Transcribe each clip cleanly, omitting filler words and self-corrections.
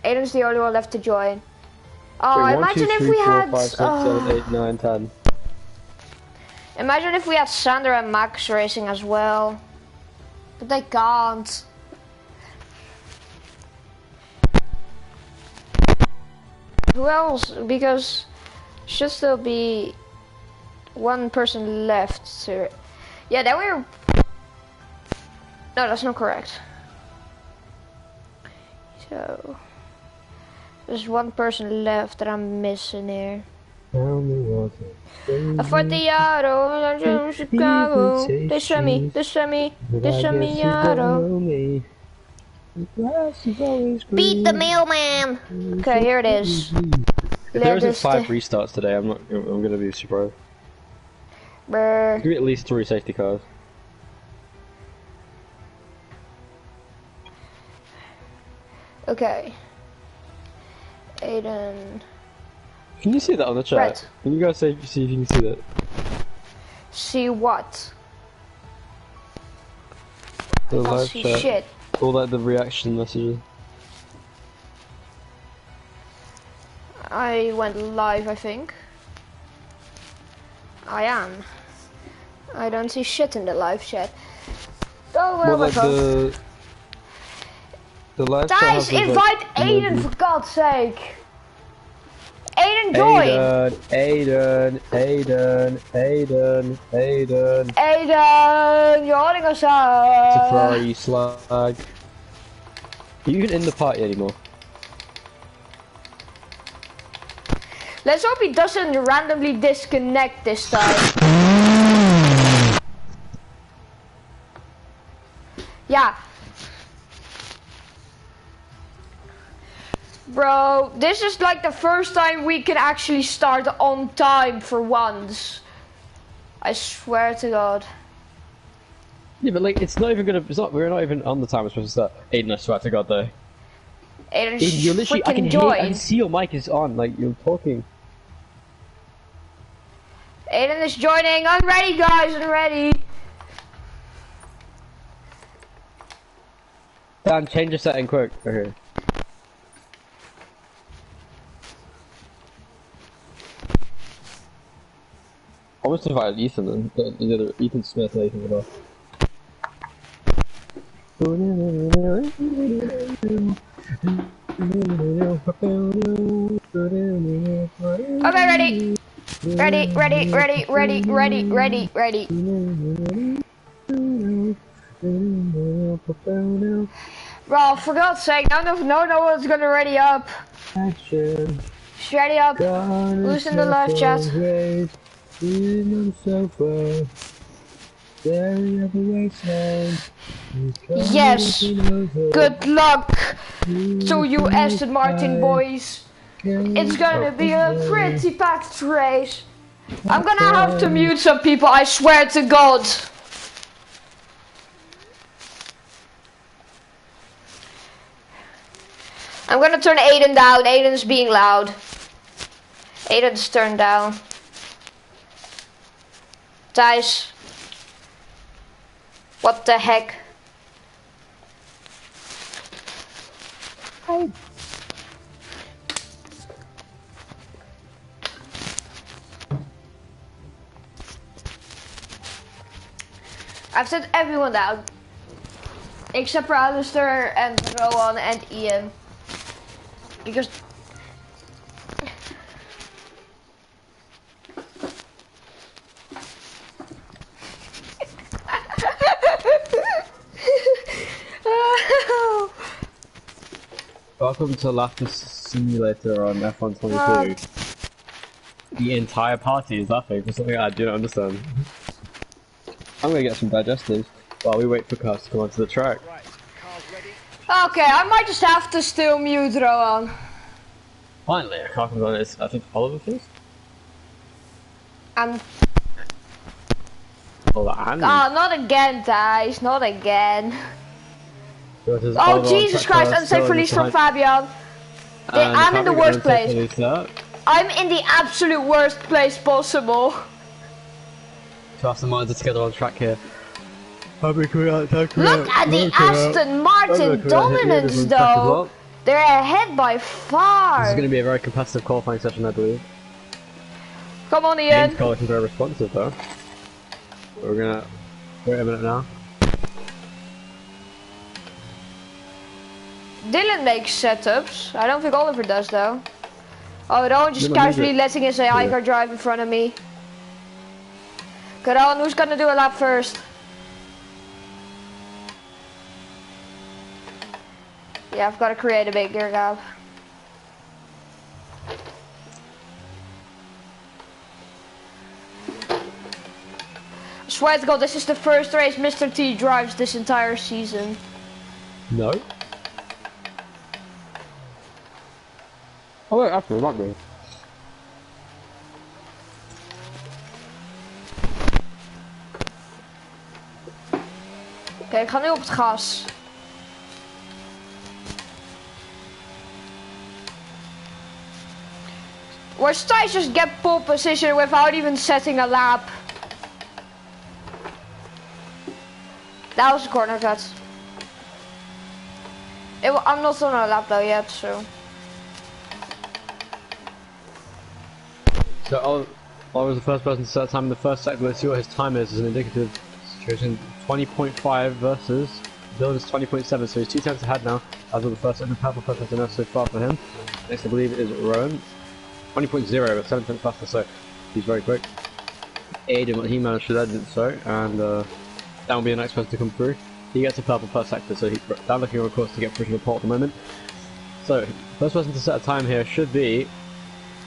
Aiden's the only one left to join. Oh, Wait, imagine 1, 2, if 3, we 4, had... 5, 6, 7, 8, 9, 10. Imagine if we had Sander and Max racing as well. But they can't. Who else? Because should still be one person left to... Yeah, then we're... No, that's not correct. So... There's one person left that I'm missing here. For the auto, Chicago, they sent me auto. Beat the mailman! Okay, here it is. If there isn't 5 restarts today, I'm gonna be surprised. Brr. Give me at least 3 safety cars. Okay. Aiden. Can you see that on the chat? Right. Can you guys see if you can see that? See what? The live see chat. shit. All like the reaction messages. I went live, I think. I am. I don't see shit in the live chat. Oh, well, like the live chat. Guys, invite Aiden for God's sake. Aiden, join. Aiden, you're holding us up. It's a Ferrari slag. Are you even in the party anymore? Let's hope he doesn't randomly disconnect this time. Yeah. Bro, this is like the first time we can actually start on time for once. I swear to God. Yeah, but like, it's not even gonna. We're not even on the time we're supposed to start. Aiden, I swear to God, though. Aiden, you're literally. I can join. hear. I can see your mic is on. Like you're talking. Aiden is joining. I'm ready, guys. I'm ready. Dan, change your setting quick. Okay. I almost invited Ethan then. Either Ethan Smith or Ethan Goodall. Okay, ready. Ready. Bro, for God's sake, no one's gonna ready up. Action. Just ready up. Who's in the live chat? Yes. Good luck to you, Aston Martin boys. It's gonna be a pretty packed race. I'm gonna have to mute some people, I swear to God. I'm gonna turn Aiden down. Aiden's being loud. Aiden's turned down. Thijs. What the heck? Hi. I've sent everyone down. Except for Alistair and Rowan and Ian. Because... Welcome to Laughter Simulator on F122. The entire party is laughing for something I do not understand. I'm gonna get some digestives while we wait for cars to come onto the track. Okay, I might just have to still mute Rowan. Finally, a car comes on. It's, I think, Oliver first? And... Oh, and... Oh, not again, guys. Not again. Oh, Jesus Christ, unsafe release from Fabian. I'm in the worst place. I'm in the absolute worst place possible. To have some minds together on track here. Look at the Aston Martin dominance, though. They're ahead by This far. is going to be a very competitive qualifying session, I believe. Come on, Ian's Ian. car looking very responsive though. We're gonna wait a minute now. Dylan makes setups. I don't think Oliver does though. Oh, Ron just Dylan casually needs it. letting his AI Yeah. car drive in front of me. Good on, who's gonna do a lap first? Yeah, I've got to create a big gear gap. I swear to God, this is the first race Mr. T drives this entire season. No. Oh wait, actually, it might be. Oké, ik ga nu op het gas. Watch Thijs just get pole position without even setting a lap. That was a corner cut. I'm not on a lap though yet, so. So I was the first person to set time in the first sector. Let's see what his time is as an indicative situation. 20.5 versus Dylan's 20.7, so he's 2 tenths ahead now. As of the first and the purple first enough so far for him. Next I believe is Rowan. 20.0, but 7 tenths faster, so he's very quick. Aiden, what he managed to that didn't so, and that will be the next person to come through. He gets a purple per sector, so he's down looking on course to get provisional pole at the moment. So, first person to set a time here should be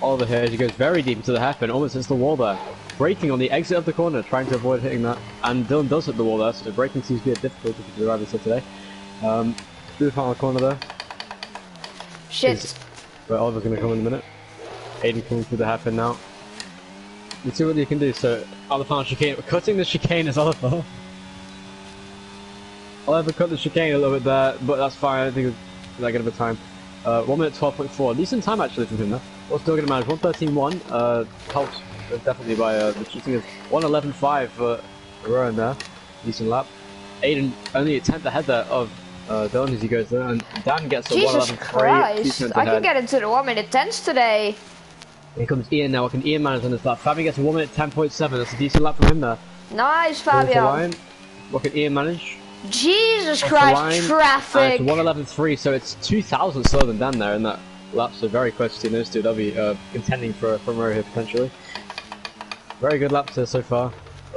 Oliver here as he goes very deep into the hairpin, almost hits the wall there. Braking on the exit of the corner, trying to avoid hitting that. And Dylan does hit the wall there, so braking seems to be a difficulty for the drivers here today. Through the final corner there. Shit. Where Oliver's going to come in a minute. Aiden coming through the hairpin now. Let's see what you can do. So, on the final chicane, cutting the chicane is Oliver. Oliver cut the chicane a little bit there, but that's fine. I don't think it was that good of a time. 1 minute 12.4, decent time actually from him there. We're still going to manage 1:13.1. Helps definitely by the cheating of 1:11.5 for Rowan there. Decent lap. Aiden only a tenth ahead there of Daan as he goes there, and Dan gets a 1:11.3. Jesus Christ, I can get into the 1 minute 10s today. Here comes Ian now. What can Ian manage on this lap? Fabian gets a 1 minute 10.7. That's a decent lap from him there. Nice, Over the Fabian. line. What can Ian manage? Jesus Off the Christ, line. traffic. And it's 1:11.3, so it's 2,000 slower than Dan there in that lap, so very close between those two. They'll be contending for a front row here potentially. Very good laps here so far.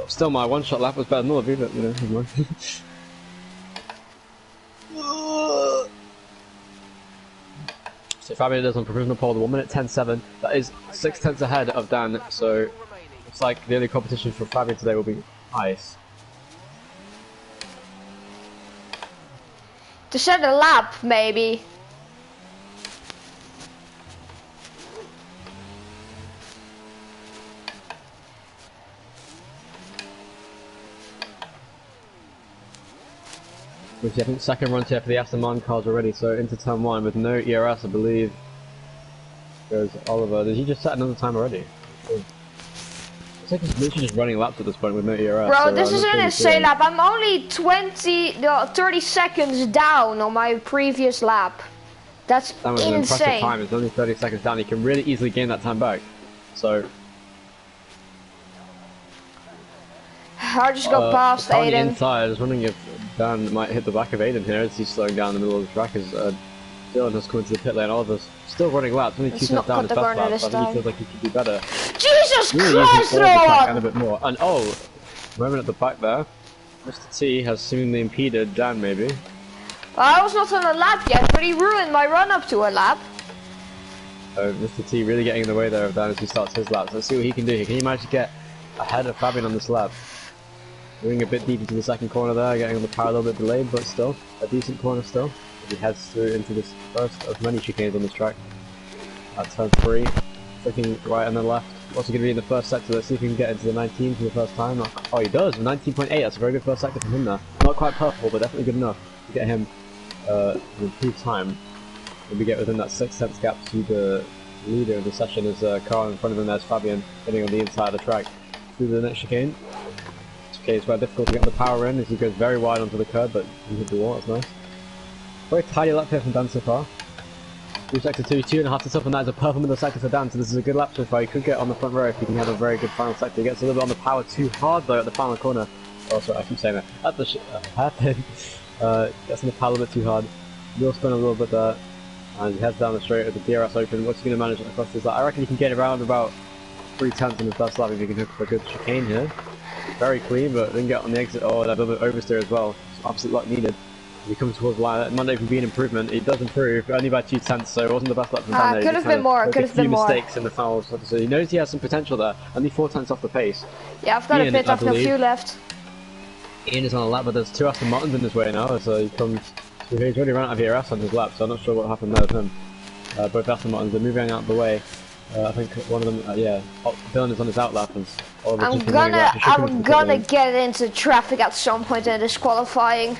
Still, my one-shot lap was better than all of you, but you know, never mind. So Fabian does on provisional pole, the 1 minute 10.7. That is 6 tenths ahead of Dan, so it's like the only competition for Fabian today will be ice. To set a lap, maybe. Which I think second run here for the Aston Martin cars already, so into turn 1 with no ERS I believe. Goes Oliver. Did he just set another time already? It's like he's literally just running laps at this point with no ERS. Bro, so this is an insane lap. I'm only 30 seconds down on my previous lap. That's That was an impressive insane. time. It's only 30 seconds down. He can really easily gain that time back. So I'll just go past on the Aiden. inside, I was wondering if Dan might hit the back of Aiden here as he's slowing down in the middle of the track as Dylan has come into the pit lane. Oliver's still running laps, only 2 Let's tenths not down cut his the best corner lap. this I think he time. feels like he could do better. Jesus Really Christ, using all of the track and a throw bit more. And oh, moment at the back there. Mr. T has seemingly impeded Dan maybe. I was not on a lap yet, but he ruined my run up to a lap. Mr. T really getting in the way there of Dan as he starts his laps. Let's see what he can do here. Can he manage to get ahead of Fabian on this lap? Moving a bit deep into the second corner there, getting on the power a little bit delayed, but still, a decent corner still. As he heads through into this first of many chicanes on this track. At turn 3, flicking right and then left. What's he going to be in the first sector? Let's see if he can get into the 19 for the first time. Oh, he does, 19.8, that's a very good first sector from him there. Not quite purple, but definitely good enough to get him an improved time. Maybe get within that 6 tenths gap to the leader of the session as car in front of him. There's Fabian getting on the inside of the track through the next chicane. Okay, it's quite difficult to get the power in as he goes very wide onto the curb, but he hit the wall, that's nice. Very tidy lap here from Dan so far. Through sector 2, 2.5 to top, and that is a perfect middle sector for Daan, so this is a good lap so far. He could get on the front row if he can have a very good final sector. He gets a little bit on the power too hard though at the final corner. Oh, sorry, I keep saying that. At the hairpin. Gets on the power a little bit too hard. Wheel spin a little bit there. And he heads down the straight with the DRS open. What's he going to manage across this lap? I reckon he can get around about 3/10 in the first lap if he can hook up a good chicane here. Very clean, but then get on the exit. Oh, that little bit oversteer as well. It's absolute luck needed. He comes towards the line. That might not even be an improvement. It does improve, but only by 2/10, so it wasn't the best lap from Daan. Could have been more. Could have been more. Mistakes in the fouls, so he knows he has some potential there. Only 4/10 off the pace. Yeah, I've got a bit of a few left. Ian is on a lap, but there's 2 Aston Martins in his way now, so he comes. He's already run out of ERS on his lap, so I'm not sure what happened there with him. Both Aston Martins are moving out of the way. I think one of them, yeah, Dylan is on his outlap. I'm gonna get into traffic at some point in this qualifying.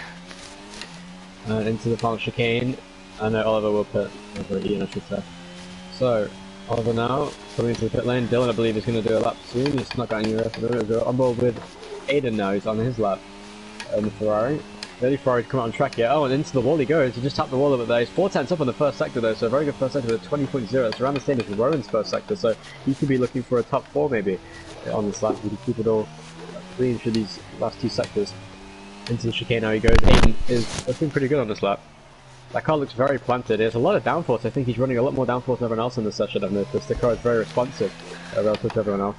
Into the final chicane. I know Oliver will pit over Ian, I should say. So, Oliver now coming into the pit lane. Dylan, I believe, is going to do a lap soon. He's not got any rest. I'm board with Aiden now. He's on his lap in the Ferrari. The only Ferrari's come out on track yet. Oh, and into the wall he goes. He just tapped the wall a bit there. He's 4/10 up on the first sector though, so a very good first sector with a 20.0. It's around the same as Rowan's first sector, so he could be looking for a top 4 maybe on this lap. He can keep it all clean for these last 2 sectors. Into the chicane now he goes. Aiden is looking pretty good on this lap. That car looks very planted. There's a lot of downforce. I think he's running a lot more downforce than everyone else in this session. I've noticed. The car is very responsive relative to everyone else.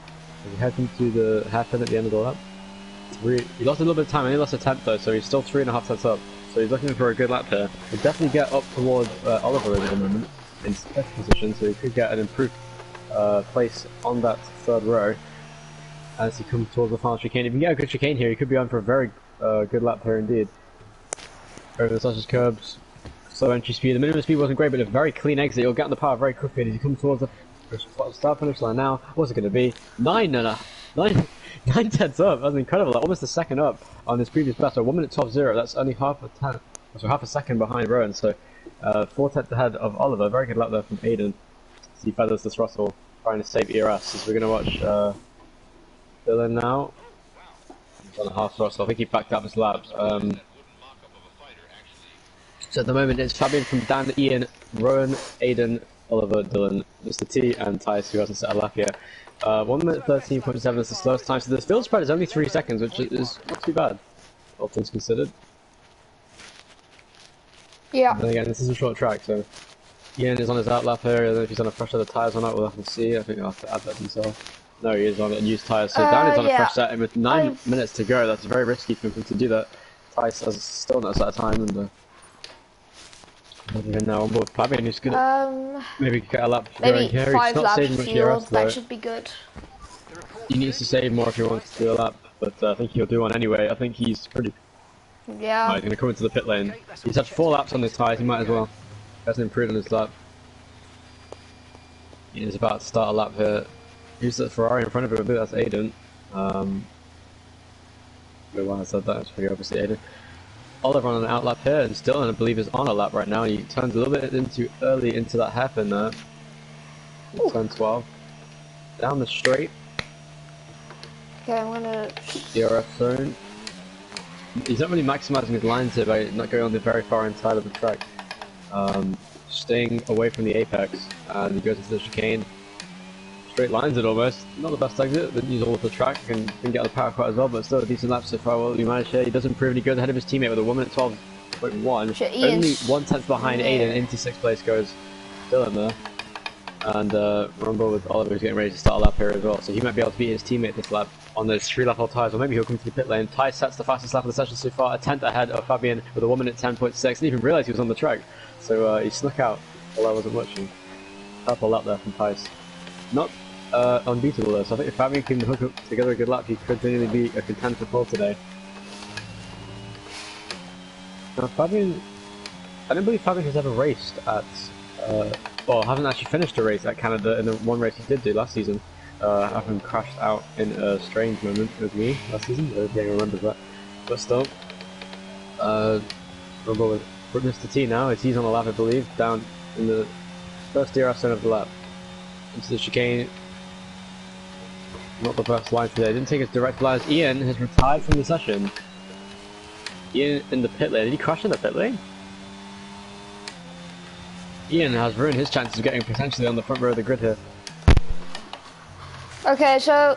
He heads into the hairpin at the end of the lap. He lost a little bit of time, and he lost a 10th though, so he's still 3.5 tenths up. So he's looking for a good lap here. He'll definitely get up towards Oliver at the moment in 5th position, so he could get an improved place on that 3rd row as he comes towards the final chicane. If he can get a good chicane here, he could be on for a very good lap here indeed. Over the Sasha's curbs, slow entry speed. The minimum speed wasn't great, but a very clean exit. He'll get on the power very quickly as he comes towards the start finish line now. What's it going to be? 9 tenths up. That's incredible. Like, almost a second up on his previous best. So 1 minute 12.0. That's only half a second behind Rowan. So 4/10 ahead of Oliver. Very good lap there from Aiden. He feathers the throttle, trying to save ERS. As we're going to watch Dylan now. He's on a half throttle. I think he backed up his laps. So at the moment it's Fabian from Daan, Ian, Rowan, Aiden, Oliver, Dylan, Mr. T, and Tice, who hasn't set a lap yet. 1 minute 13.7 is the slowest time, so the field spread is only 3 seconds, which is not too bad, all things considered. Yeah. And again, this is a short track, so Ian is on his outlap here. I don't know if he's on a fresh set of tyres or not, we'll have to see. I think I'll have to add that himself. No, he is on used tyres, so Daan is on a fresh set, and with 9 minutes to go, that's very risky for him to do that. Tice has still not set a time, and even now on board Fabian, who's gonna maybe get a lap going here. He's not saving much ERS though. That should be good. He needs to save more if he wants to do a lap, but I think he'll do one anyway. I think he's pretty. Yeah. Right, he's gonna come into the pit lane. He's had 4 laps on his tyres. He might as well. He hasn't improved on his lap. He's about to start a lap here. Who's the Ferrari in front of him? I believe that's Aiden. Why I said that? It's pretty obviously Aiden. Oliver on an outlap here, and Dylan, I believe, is on a lap right now. He turns a little bit early into that hairpin there. Turn 12. Down the straight. Okay, I'm gonna. DRF zone. He's not really maximising his lines here by not going on the very far inside of the track. Staying away from the apex, and he goes into the chicane. Straight lines it almost. Not the best exit, but use all of the track and can get the power quite as well, but still a decent lap so far. Well, he managed here. He does improve and he goes ahead of his teammate with a 1 minute 12.1. Only 1/10 behind Aiden. Into 6th place goes Dylan there. And remember with Oliver who's getting ready to start a lap here as well, so he might be able to beat his teammate this lap on those 3 lap tyres, or maybe he'll come to the pit lane. Ty sets the fastest lap of the session so far, a 10th ahead of Fabian with a 1 minute 10.6. Didn't even realise he was on the track, so he snuck out while I wasn't watching. Purple lap there from Tice. Not unbeatable though, so I think if Fabian can hook up together a good lap, he could genuinely be a contender for pole today. Now Fabian, I don't believe Fabian has ever raced at, well, hasn't actually finished a race at Canada in the one race he did do last season, having crashed out in a strange moment with me last season. I don't think I remember that, but still. Remember with Mr. T now, as he's on the lap I believe, down in the first DRS zone of the lap. Into the chicane. Not the best line today. Didn't take his direct lines. Ian has retired from the session. Ian in the pit lane. Did he crash in the pit lane? Ian has ruined his chances of getting potentially on the front row of the grid here. Okay, so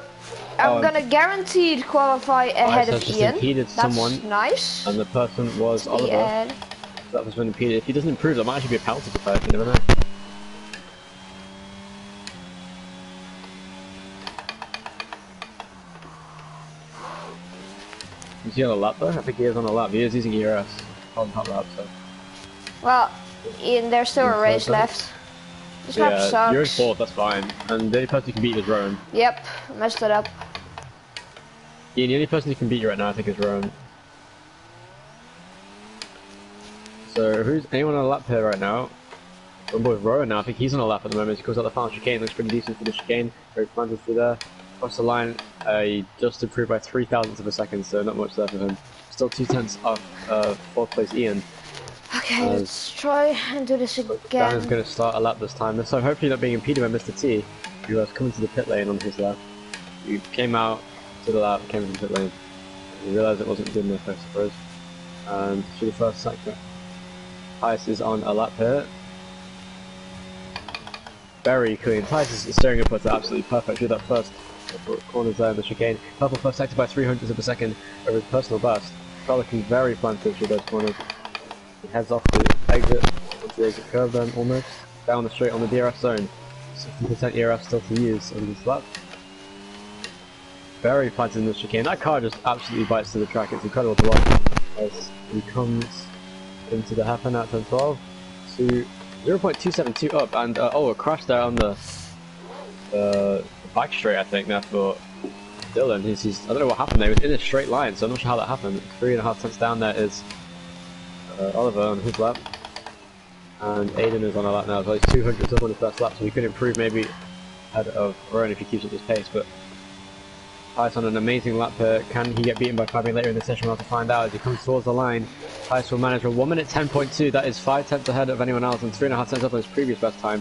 I'm gonna guaranteed qualify ahead of just Ian. impeded That's someone, nice. and the person was Oliver. Ian. That was when impeded. If he doesn't improve, that might actually be a penalty for Tyres, you never know. Is he on a lap though? I think he is on a lap. He is using ERS on top lap, so. Well, Ian, there's still a race left. This lap sucks. You're in fourth, that's fine. And the only person who can beat you is Rowan. Yep, messed it up. Ian, the only person who can beat you right now, I think, is Rowan. So, who's anyone on a lap here right now? One boy Rowan now, I think he's on a lap at the moment. He goes out the final chicane, looks pretty decent for the chicane. Very planted through there. Across the line, he just improved by 0.003 of a second, so not much there for him. Still 2/10 off fourth place Ian. Okay, let's try and do this again. Dan is going to start a lap this time. So hopefully not being impeded by Mr. T, who was coming to the pit lane on his lap. He came out to the lap, came into the pit lane. He realised it wasn't good enough, I suppose. And through the first sector, Tice is on a lap here. Very clean. Tice is steering up to absolutely perfect through that first corners there in the chicane. Purple first sector by 0.03 of a second over his personal best. Car looking very planted through those corners. He heads off the exit, onto the exit curve then almost. Down the straight on the DRS zone. 60% ERF still to use on this lap. Very planted in the chicane. That car just absolutely bites to the track. It's incredible to watch as he comes into the half an hour 10-12 to 0.272 up, and a crash there on the back straight, I think, there for Dylan. He's I don't know what happened there. He was in a straight line, so I'm not sure how that happened. 3.5 tenths down there is Oliver on his lap, and Aiden is on a lap now. So he's 200 up on his first lap, so he could improve maybe ahead of Rowan if he keeps up this pace. But Tice on an amazing lap here. Can he get beaten by Fabian later in the session? We'll have to find out as he comes towards the line. Tice will manage a 1 minute 10.2. That is 5 tenths ahead of anyone else and 3.5 tenths up on his previous best time.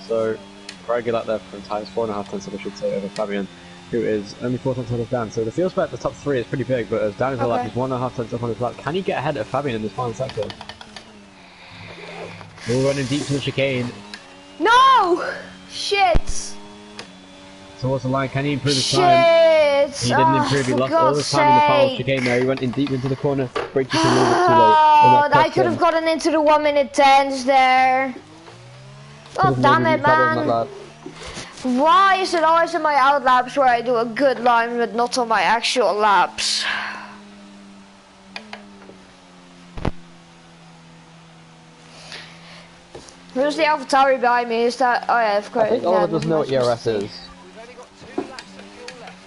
So very good lap there from Tice. 4.5 tenths up, I should say, over Fabian, who is only 4 tenths ahead of Dan. So the field spread at the top 3 is pretty big, but as Dan is on the lap, he's 1.5 tenths up on his lap. Can he get ahead of Fabian in this final sector? We're running deep to the chicane. No! Shit! Towards the line, can he improve his time? He didn't improve, he lost all his time in the final chicane there. He went in deep into the corner, braked just a little bit too late. Oh, I could have gotten into the 1 minute 10s there. Oh, damn it, man. Why is it always in my out laps where I do a good line, but not on my actual laps? Who's the AlphaTauri behind me? Is that... Oh yeah, of course. I think Oliver doesn't know what ERS is.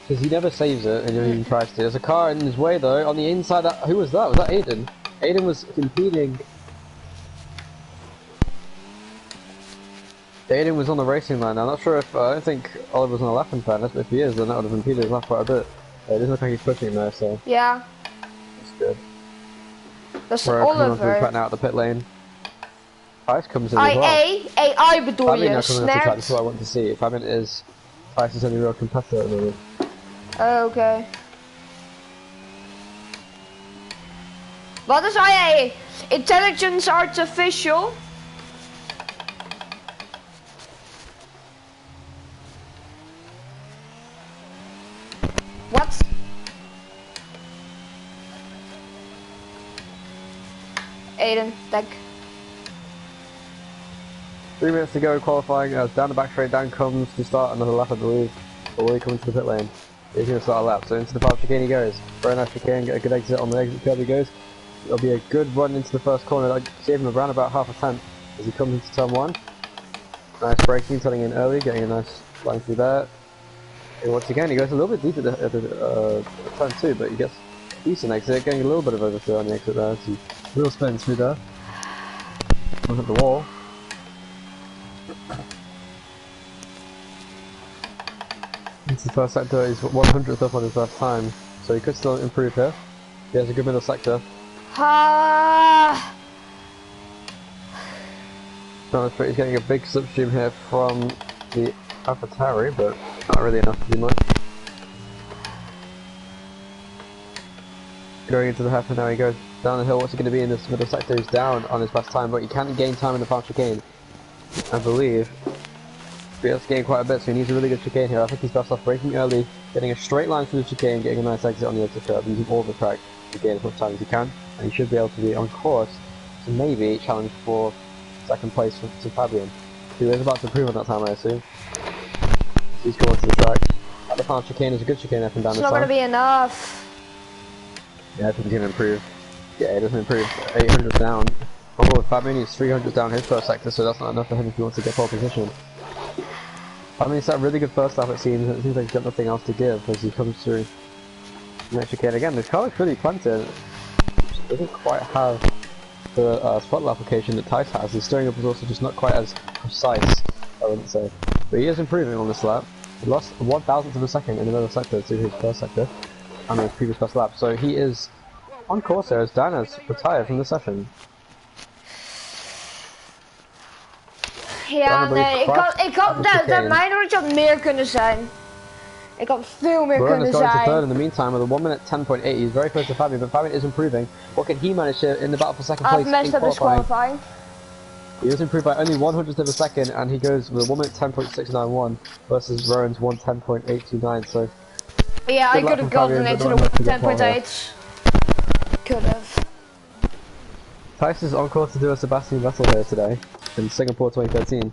Because he never saves it and he even tries to. There's a car in his way though, on the inside. Who was that? Was that Aiden? Aiden was impeding. Aiden was on the racing line. I'm not sure if, I don't think Oliver's on a lap in fairness, but if he is, then that would have impeded his lap quite a bit. It doesn't look like he's pushing there, so. Yeah. That's good. That's We're Oliver. coming off the track now at the pit lane. Tice comes in as well. AI bedoel Fabian je, now coming off the track, snert. that's what I want to see. Fabian is Tice's only real competitor at the moment. Okay. Wat is AI? Intelligence Artificial? What? Aiden, thank. 3 minutes to go qualifying as down the back straight. Dan comes to start another lap, I believe. But will he come into the pit lane? He's going to start a lap, so into the final chicane he goes. Very nice chicane, get a good exit on the exit curve he goes. It'll be a good run into the first corner. I'd save him around about half a tenth as he comes into turn 1. Nice braking, turning in early, getting a nice line through there. And once again, he goes a little bit deep at the turn 2, but he gets a decent exit, getting a little bit of oversteer on the exit there. So real spin through there. Look at the wall. Into the first sector, he's 100th up on his first time, so he could still improve here. He has a good middle sector. He's getting a big slipstream here from the AlphaTauri, but not really enough to do much. Going into the half, and now he goes down the hill. What's he going to be in this middle sector? He's down on his fast time, but he can gain time in the final chicane. I believe. But that's getting quite a bit, so he needs a really good chicane here. I think he's best off braking early, getting a straight line through the chicane, getting a nice exit on the exit curve, using all the track to gain as much time as he can, and he should be able to be on course to maybe challenge for second place to Fabian, who is about to improve on that time, I assume. He's going to the track. The final chicane is a good chicane up and down It's this not time. gonna be enough. Yeah, I think he's gonna improve. Yeah, he doesn't improve. 800 down. Although Fabian needs 300 down his first sector, so that's not enough for him if he wants to get pole position. Fabian has a really good first lap, it seems. It seems like he's got nothing else to give as he comes through the next chicane. Again, this car looks really planted. It doesn't quite have the throttle application that Tice has. His steering up is also just not quite as precise, I wouldn't say. But he is improving on this lap. He lost 1,000th of a second in another sector to his first sector and his previous first lap. So he is on course there as Daan has retired from the session. Ja, nee, ik had dat mij nooit wat meer kunnen zijn. Ik had veel meer kunnen going to third zijn. in the meantime with a 1 minute 10.8. He's very close to Fabian, but Fabian is improving. What can he manage to in the battle for second place? I've messed up his qualifying. He was improved by only 100th of a second, and he goes with a 1 minute 10.691 versus Rowan's 1:10.829. So yeah, I could have gotten into the 1:10.8. Could have. Tice is on course to do a Sebastian Vettel here today in Singapore 2013.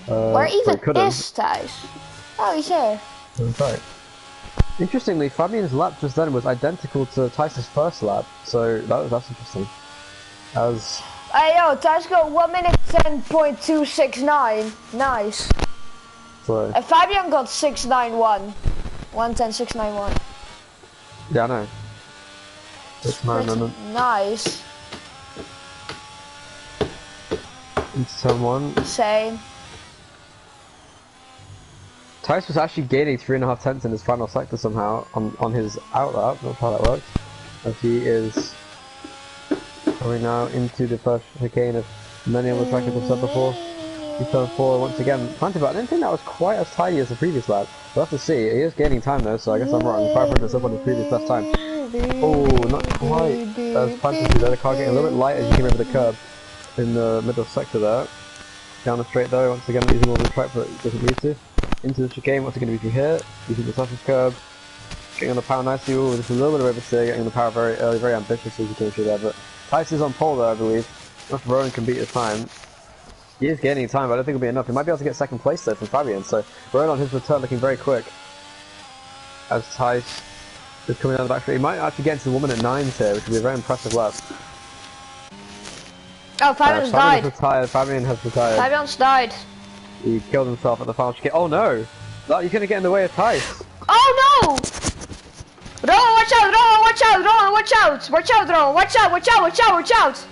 Where even is Tice? Oh, he's here. Right. Interestingly, Fabian's lap just then was identical to Tice's first lap, so that's interesting. As hey yo, Tice got 1 minute 10.269. Nice. So And Fabian got 691. 1:10.691. yeah, I know. It's nice. Into turn one. Same. Tice was actually gaining 3.5 tenths in his final sector somehow on his out lap. Not sure how that works. As he is coming now into the first chicane of many other track have said before. He's turn 4 once again. Planted, but I didn't think that was quite as tidy as the previous lap. We'll have to see. He is gaining time though, so I guess I'm wrong. 500 up on his previous best time. Oh, not quite as planted to the car getting a little bit light as he came over the curb in the middle sector there. Down the straight though, once again using all the track but it doesn't need to. Into the chicane, what's it going to be through here? Using the surface curb. Getting on the power nicely, ooh, just a little bit of oversteer, getting the power very early, very ambitious as he came through there, but Tice is on pole there I believe. Not if Rowan can beat his time. He is gaining time, but I don't think it'll be enough. He might be able to get second place though from Fabian, so Rowan on his return looking very quick. As Tice is coming down the back straight. He might actually get into the 1 minute 9s here, which would be a very impressive lap. Oh, Fabian's died. Fabian has retired. Fabian's died. He killed himself at the final chicane. Oh no! You're gonna get in the way of Tice. Oh no! Rowan, watch out! Rowan, watch out! Rowan, watch out! Watch out, Rowan! Watch out! Watch out! Watch out! Watch out!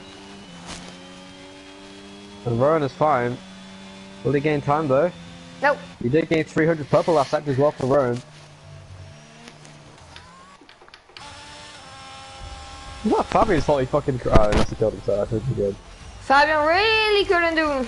And Rowan is fine. Will he gain time though? Nope. He did gain 300 purple last sector as well for Rowan. It's not Fabian's fault he fucking unless he killed himself, I think he did. Fabian really couldn't do.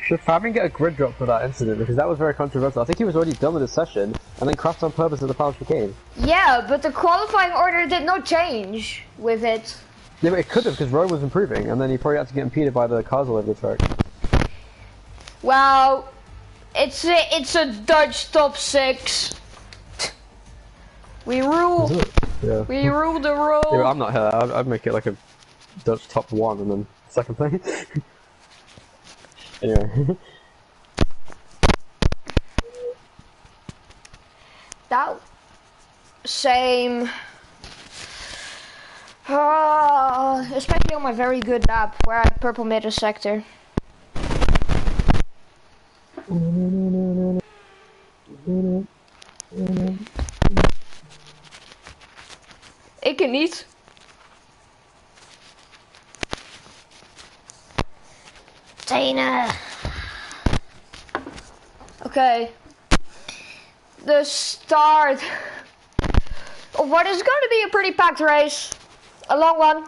Should Fabian get a grid drop for that incident? Because that was very controversial. I think he was already done with his session and then crashed on purpose at the final chicane. Yeah, but the qualifying order did not change with it. Yeah, but it could have because Rowan was improving and then he probably had to get impeded by the cars all over the track. Well, it's a Dutch top 6. We rule. Yeah. We rule the road. Yeah, I'm not here. I'd make it like a Dutch top 1 and then second place. Anyway. That same. Especially on my very good lap where I purple mid a sector. Ik er niet. Tenen. Okay. The start of what is going to be a pretty packed race. A long one.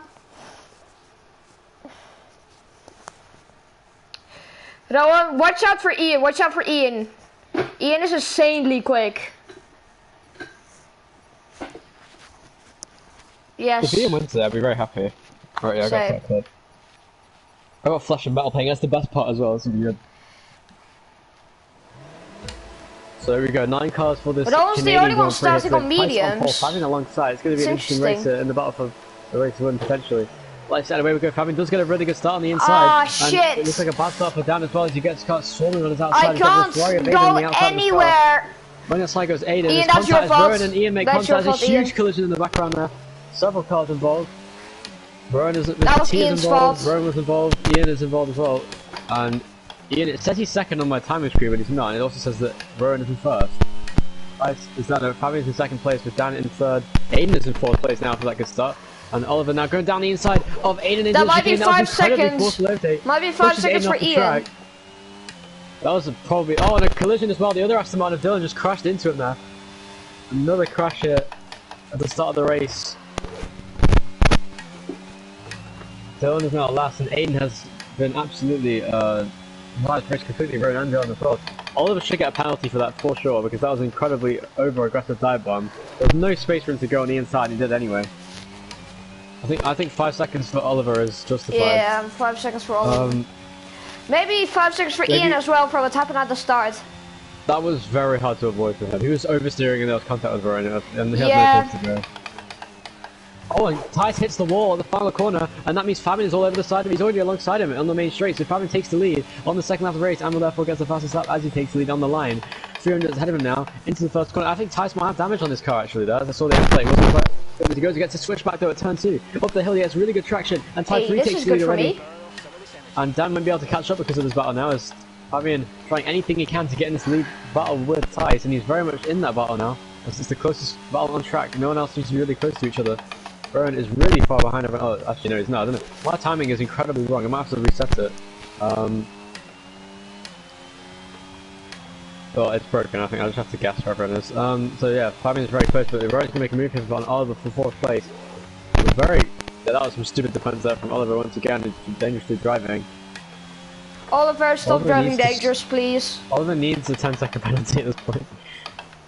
Rowan, watch out for Ian. Watch out for Ian. Ian is insanely quick. Yes. If Ian wins today, I'd be very happy. Right, yeah, I got that clip. I got Flash and Battle Paying, that's the best part as well, that's gonna be good. So there we go, 9 cars for this. But almost the Canadian only one Grand Prix. starting on mediums. Fabian alongside, it's going to be an interesting race in the battle for the race to win potentially. Like I said, away we go. Fabian does get a really good start on the inside. Ah, shit! And it looks like a bad start for Daan as well as he gets caught swarming on his outside. I can't go anywhere. When the outside goes Aiden, Ian, that's your fault. Rowan and Ian make contact. There's a huge collision in the background there. Several cars involved. Rowan is involved. Rowan was involved. Ian is involved as well. And Ian, it says he's second on my timing screen, but he's not. And it also says that Rowan is in first. Is that Fabian's in second place with Dan in third. Aiden is in fourth place now for that good start. And Oliver now going down the inside of Aiden. That might be 5 seconds. Might be 5 seconds for Ian. That was probably... Oh, and a collision as well. The other Aston Martin of Dylan just crashed into it there. Another crash here at the start of the race. Dylan is now last, and Aiden has been absolutely... Last race completely ruined and Dylan as well. Oliver should get a penalty for that for sure, because that was an incredibly over-aggressive dive bomb. There was no space for him to go on the inside, and he did anyway. I think 5 seconds for Oliver is justified. Yeah, 5 seconds for Oliver. Maybe 5 seconds for Ian as well for what happened at the start. That was very hard to avoid for him. He was oversteering and there was contact with Verona, and he had no place to go. Oh, and Tice hits the wall at the final corner, and that means Fabian is all over the side of him. He's already alongside him on the main straight, so Fabian takes the lead on the second lap of the race, and will therefore gets the fastest lap as he takes the lead on the line. 300 ahead of him now, into the first corner. I think Tice might have damage on this car actually there. I saw the airplane. Wasn't quite good to go. He gets a switchback though at turn 2. Up the hill, he gets really good traction, and Tice retakes the lead already. And Dan might be able to catch up because of this battle now, as Fabian trying anything he can to get in this lead battle with Tice, and he's very much in that battle now. This is the closest battle on track. No one else seems to be really close to each other. Rowan is really far behind everyone. Oh, actually no, he's not, isn't it? My timing is incredibly wrong. I might have to reset it. Well, it's broken. I think I'll just have to guess where everyone is. So yeah, Fabian is very close, but Rowan's gonna make a move here on Oliver for 4th place. Yeah, that was some stupid defense there from Oliver once again. He's dangerously driving. Oliver, stop driving dangerous, please. Oliver needs a 10-second penalty at this point.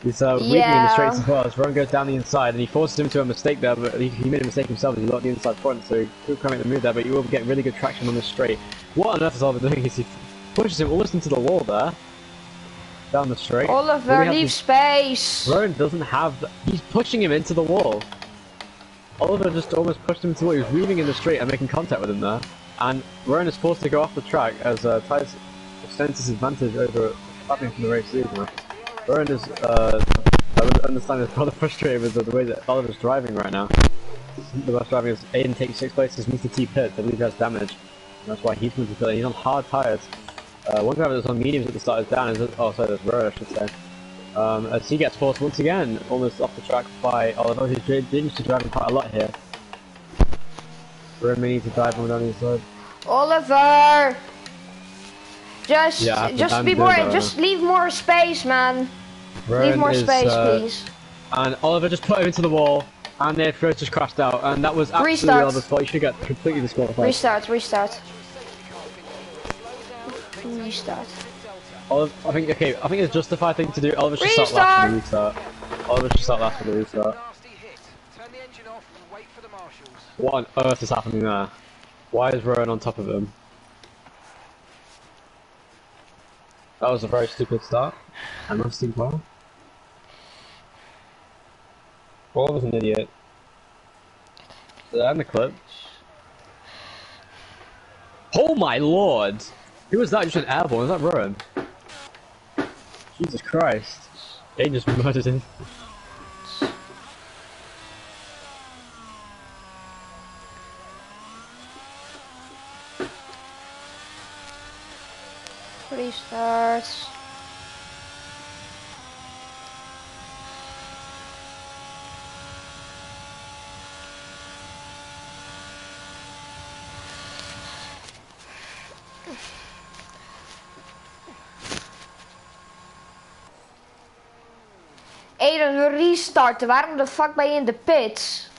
He's weaving in the straights as well, as Rowan goes down the inside, and he forces him to a mistake there, but he made a mistake himself as he locked the inside front, so he could make the move there, but you will get really good traction on this straight. What on earth is Oliver doing? Is he pushes him almost into the wall there, down the straight. Oliver, leave space! Rowan doesn't have... He's pushing him into the wall. Oliver just almost pushed him into the wall. He was weaving in the straight and making contact with him there, and Rowan is forced to go off the track as Tice extends his advantage over Fabian from the race lead now. Rowan is, I would understand, is rather frustrated with the way that Oliver's driving right now. The best driving is Aiden takes 6th place as Mr. T pits. I believe he has damage. And that's why he's moved to pit. He's on hard tyres. One driver that's on mediums at the start is Daan. Oh, sorry, that's Rowan, I should say. As he gets forced once again, almost off the track by Oliver, who's dangerously driving quite a lot here. Rowan may need to dive more down the inside. Oliver! Just be more, just leave more space, man. Rowan leave more space, please. And Oliver just put him into the wall, and their first just crashed out, and that was absolutely Oliver's fault. You should get completely disqualified. Restart. Oliver, I think it's a justified thing to do. Oliver should start last for the restart. Oliver should start last for the restart. What on earth is happening there? Why is Rowan on top of him? That was a very stupid start. I must think well. Oliver's an idiot. Did I end the clip? Oh my lord! Who was that? Just an airborne? Was that Rowan? Jesus Christ. They just murdered him. Restart. Aiden, we restarten. Waarom de fuck ben je in de pits?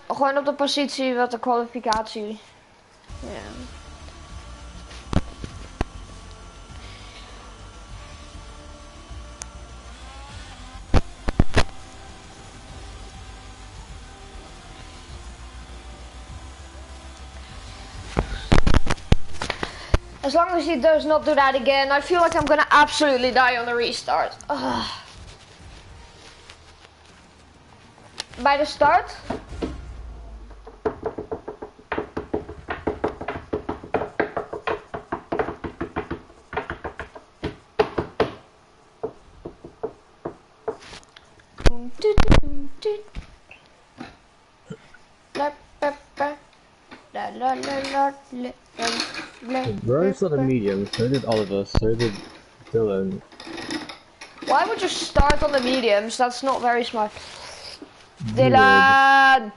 Gewoon op de positie wat de kwalificatie. Ja. As long as he does not do that again, I feel like I'm gonna absolutely die on the restart. Ugh. By the start? Rose got a medium, so did Oliver, so did Dylan. Why would you start on the mediums? That's not very smart. Dylan!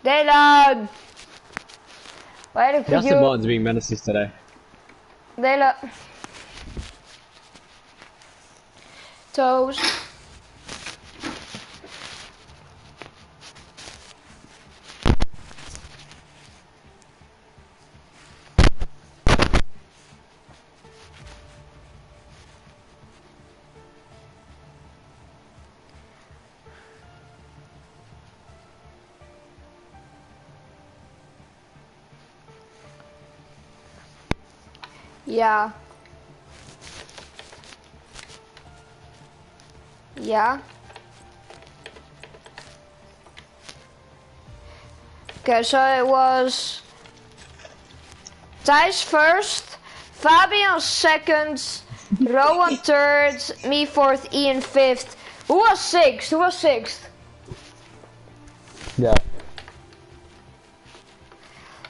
Dylan! Waiting for Aston you. Martin's being menaces today. Dylan. Toes. Yeah. Yeah. Okay, so it was Thijs first, Fabian second, Rowan third, me fourth, Ian fifth. Who was sixth? Who was sixth? Yeah.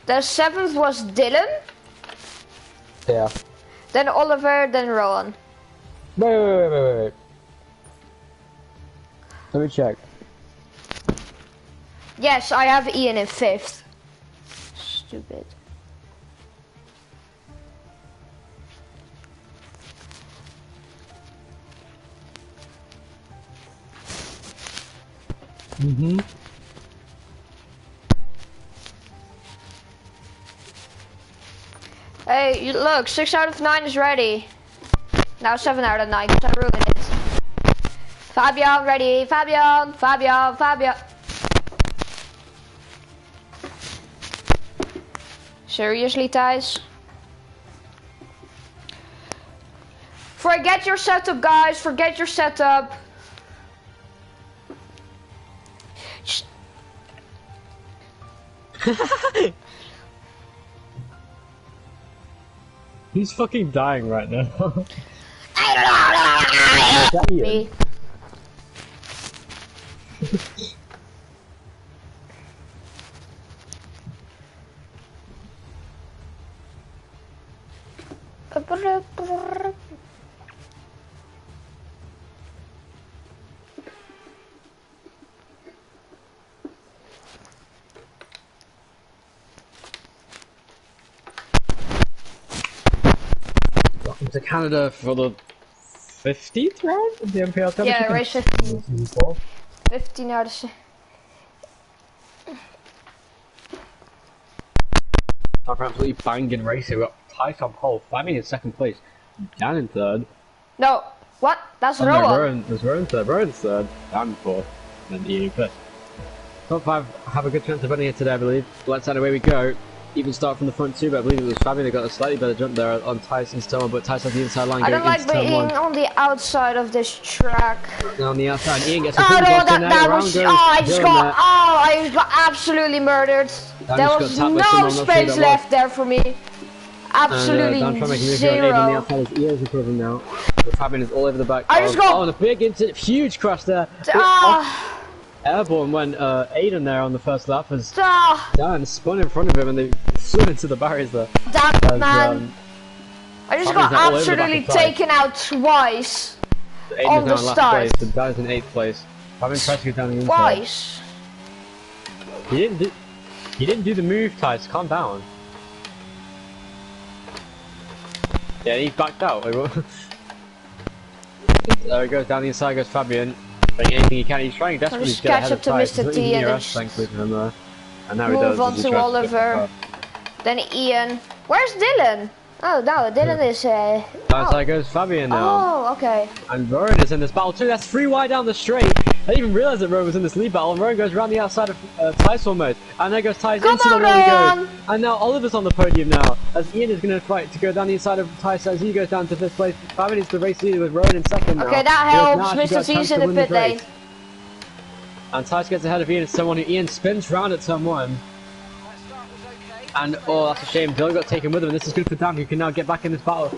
The seventh was Dylan. Yeah. Then Oliver, then Rowan. Wait. Let me check. Yes, I have Ian in fifth. Stupid. Mm-hmm. Hey, look, 6 out of 9 is ready. Now 7 out of 9, because I ruined it. Fabian, ready. Fabian. Seriously, Thijs? Forget your setup, guys. Forget your setup. He's fucking dying right now. Me. Welcome to Canada for the 15th round of the MPL Championship. Yeah, race 15. 15 out of 6. After absolutely banging racing, we got Thijs on pole, Fabian in second place, Daan in third. No, what? That's Oh, no, Rowan. There's Rowan third, Rowan's third, Daan fourth, and then Ian fifth. Top 5 have a good chance of winning it today, I believe. Let's away we go. Even start from the front too, but I believe it was Fabian that got a slightly better jump there on Tyson's turn one, but Tyson on the inside line I going don't like into turn being one. on the outside of this track. And on the outside, Ian gets a Oh good no, cross in that there, was, goes I just Dylan got absolutely murdered. Daan There just was got tapped by no someone, not sure space that left there for me. Absolutely Daan trying to make a move here on Aiden on the zero. outside, his ears are covering now. But Fabian is all over the back. I just got- Oh, and a big huge crash there. Ah, Airborne when Aiden there on the first lap as ah, Daan spun in front of him and they flew into the barriers there. damn As, man. I just got Fabian's now all over the back absolutely of Thijs. taken out twice. Aiden on is now the in last start. place and Daan's in 8th place. Fabian tries to go down the inside. Twice. He didn't do the move, Thijs. Calm down. Yeah, he backed out. There he goes, down the inside goes Fabian. Doing anything he can. He's trying desperately just to get catch ahead up of to Thijs. Mr. He's not T even and near then us, thankfully for him there. And now he move does. on as he to tries Oliver. get back up. Then Ian. Where's Dylan? Oh no, Dylan is. That's how goes Fabian now. Oh, okay. And Rowan is in this battle too. That's 3 wide down the straight. I didn't even realize that Rowan was in this lead battle. And Rowan goes around the outside of Ty's almost. And there goes Ty's into the wall he goes. And now Oliver's on the podium now. As Ian is going to fight to go down the inside of Ty as he goes down to 5th place. Fabian is the race leader with Rowan in 2nd now. Okay, that helps. Mr. C's in the pit lane. And Ty gets ahead of Ian. Someone who Ian spins round at turn 1. And oh, that's a shame. Dylan got taken with him, and this is good for Dan, who can now get back in this battle.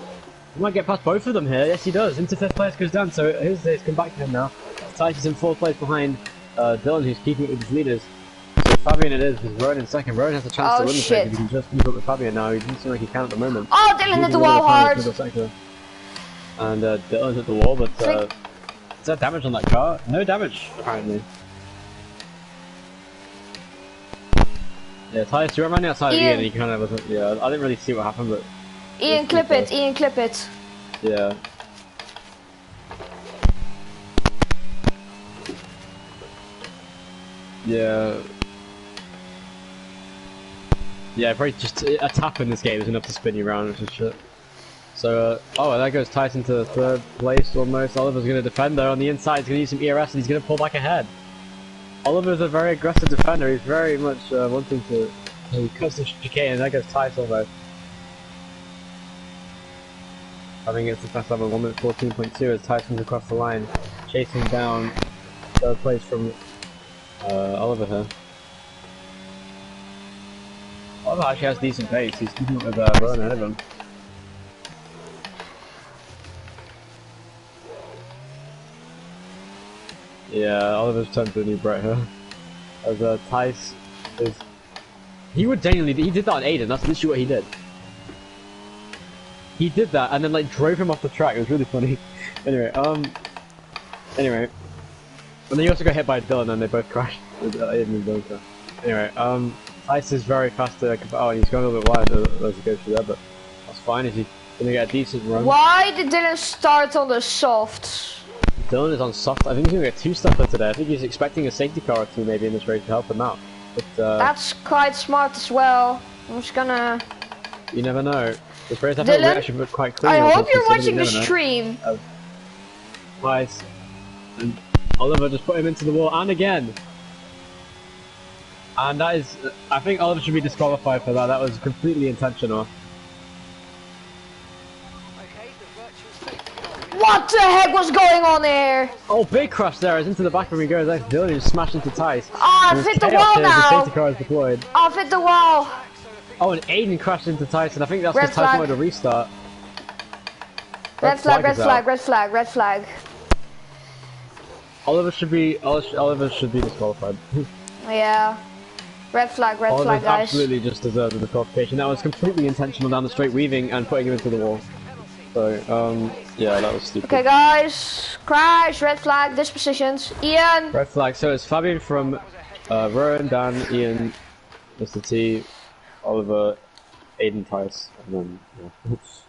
He might get past both of them here. Yes, he does. Into 5th place goes Dan, so his days come back to him now. Tice is in 4th place behind Dylan, who's keeping it with his leaders. So Fabian it is, with Rowan in 2nd. Rowan has a chance to win the second. He can just keep up with Fabian now. He doesn't seem like he can at the moment. Oh, Dylan hit the wall hard. And Dylan's at the wall, but is there damage on that car? No damage, apparently. Yeah, Tice, you're running outside of Ian, and he kind of yeah, I didn't really see what happened, but... Ian, clip it, Ian, clip it. Yeah. Yeah. Yeah, probably just a tap in this game is enough to spin you around, which is shit. So, oh, there goes Tyson to 3rd place almost. Oliver's going to defend there on the inside. He's going to use some ERS and he's going to pull back ahead. Oliver's a very aggressive defender. He's very much wanting to cut the chicane, and there goes Tyson almost. I think it's the fast lap of 1 minute 14.2 as Tyson's across the line, chasing down 3rd place from Oliver here. Oliver actually has decent pace. He's keeping up with Rowan ahead of him. Yeah, Oliver's turned to the new Brett here. As Tice is... He would genuinely... He did that on Aiden, that's literally what he did. He did that and then like drove him off the track, it was really funny. Anyway, Anyway. And then he also got hit by Dylan and they both crashed. Aiden and Dylan. Anyway, Tice is very fast to... Oh, and he's going a little bit wide as he goes through there, but that's fine, he's gonna get a decent run. Why did Dylan start on the softs? Dylan is on soft. I think he's going to get 2 stuffer today. I think he's expecting a safety car or 2 maybe in this race to help him out. But that's quite smart as well. I'm just gonna... You never know. This race I think we actually put quite clean. I hope you're watching the stream. Twice. And Oliver just put him into the wall and again. And that is... I think Oliver should be disqualified for that. That was completely intentional. What the heck was going on there? Oh, big crash there. It's into the back of me goes. That's Dylan who's smashed into Tice. Oh, I've hit the wall now. The safety car is deployed. I've hit the wall. Oh, and Aiden crashed into Tyson. I think that's because Tyson wanted to restart. Red flag, red flag, red flag, red flag. Oliver should be disqualified. Yeah. Red flag, guys. Absolutely just deserved the disqualification. That was completely intentional down the straight, weaving and putting him into the wall. So, yeah, that was stupid. Okay, guys. Crash, red flag, dispositions. Ian. Red flag. So it's Fabian from Rowan, Dan, Ian, Mr. T, Oliver, Aiden, Tice, and then, yeah. Oops.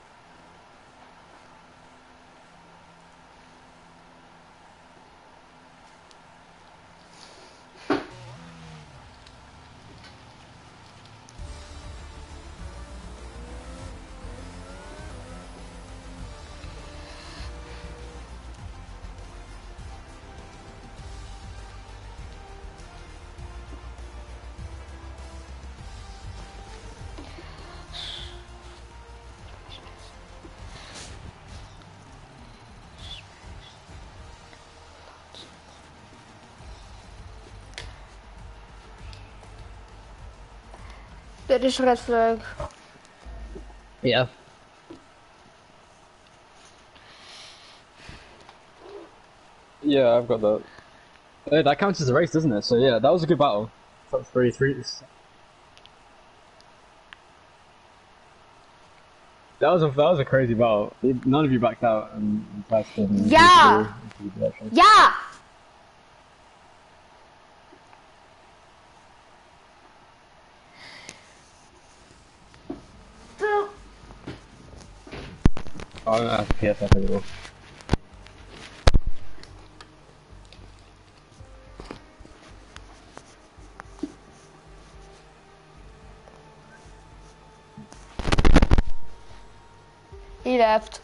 Dit is red flag. Yeah. Yeah, I've got that. Hey, that counts as a race, doesn't it? So yeah, that was a good battle. Top 33. That was a crazy battle. None of you backed out and yeah. Yeah. I don't have PSF anymore. he left.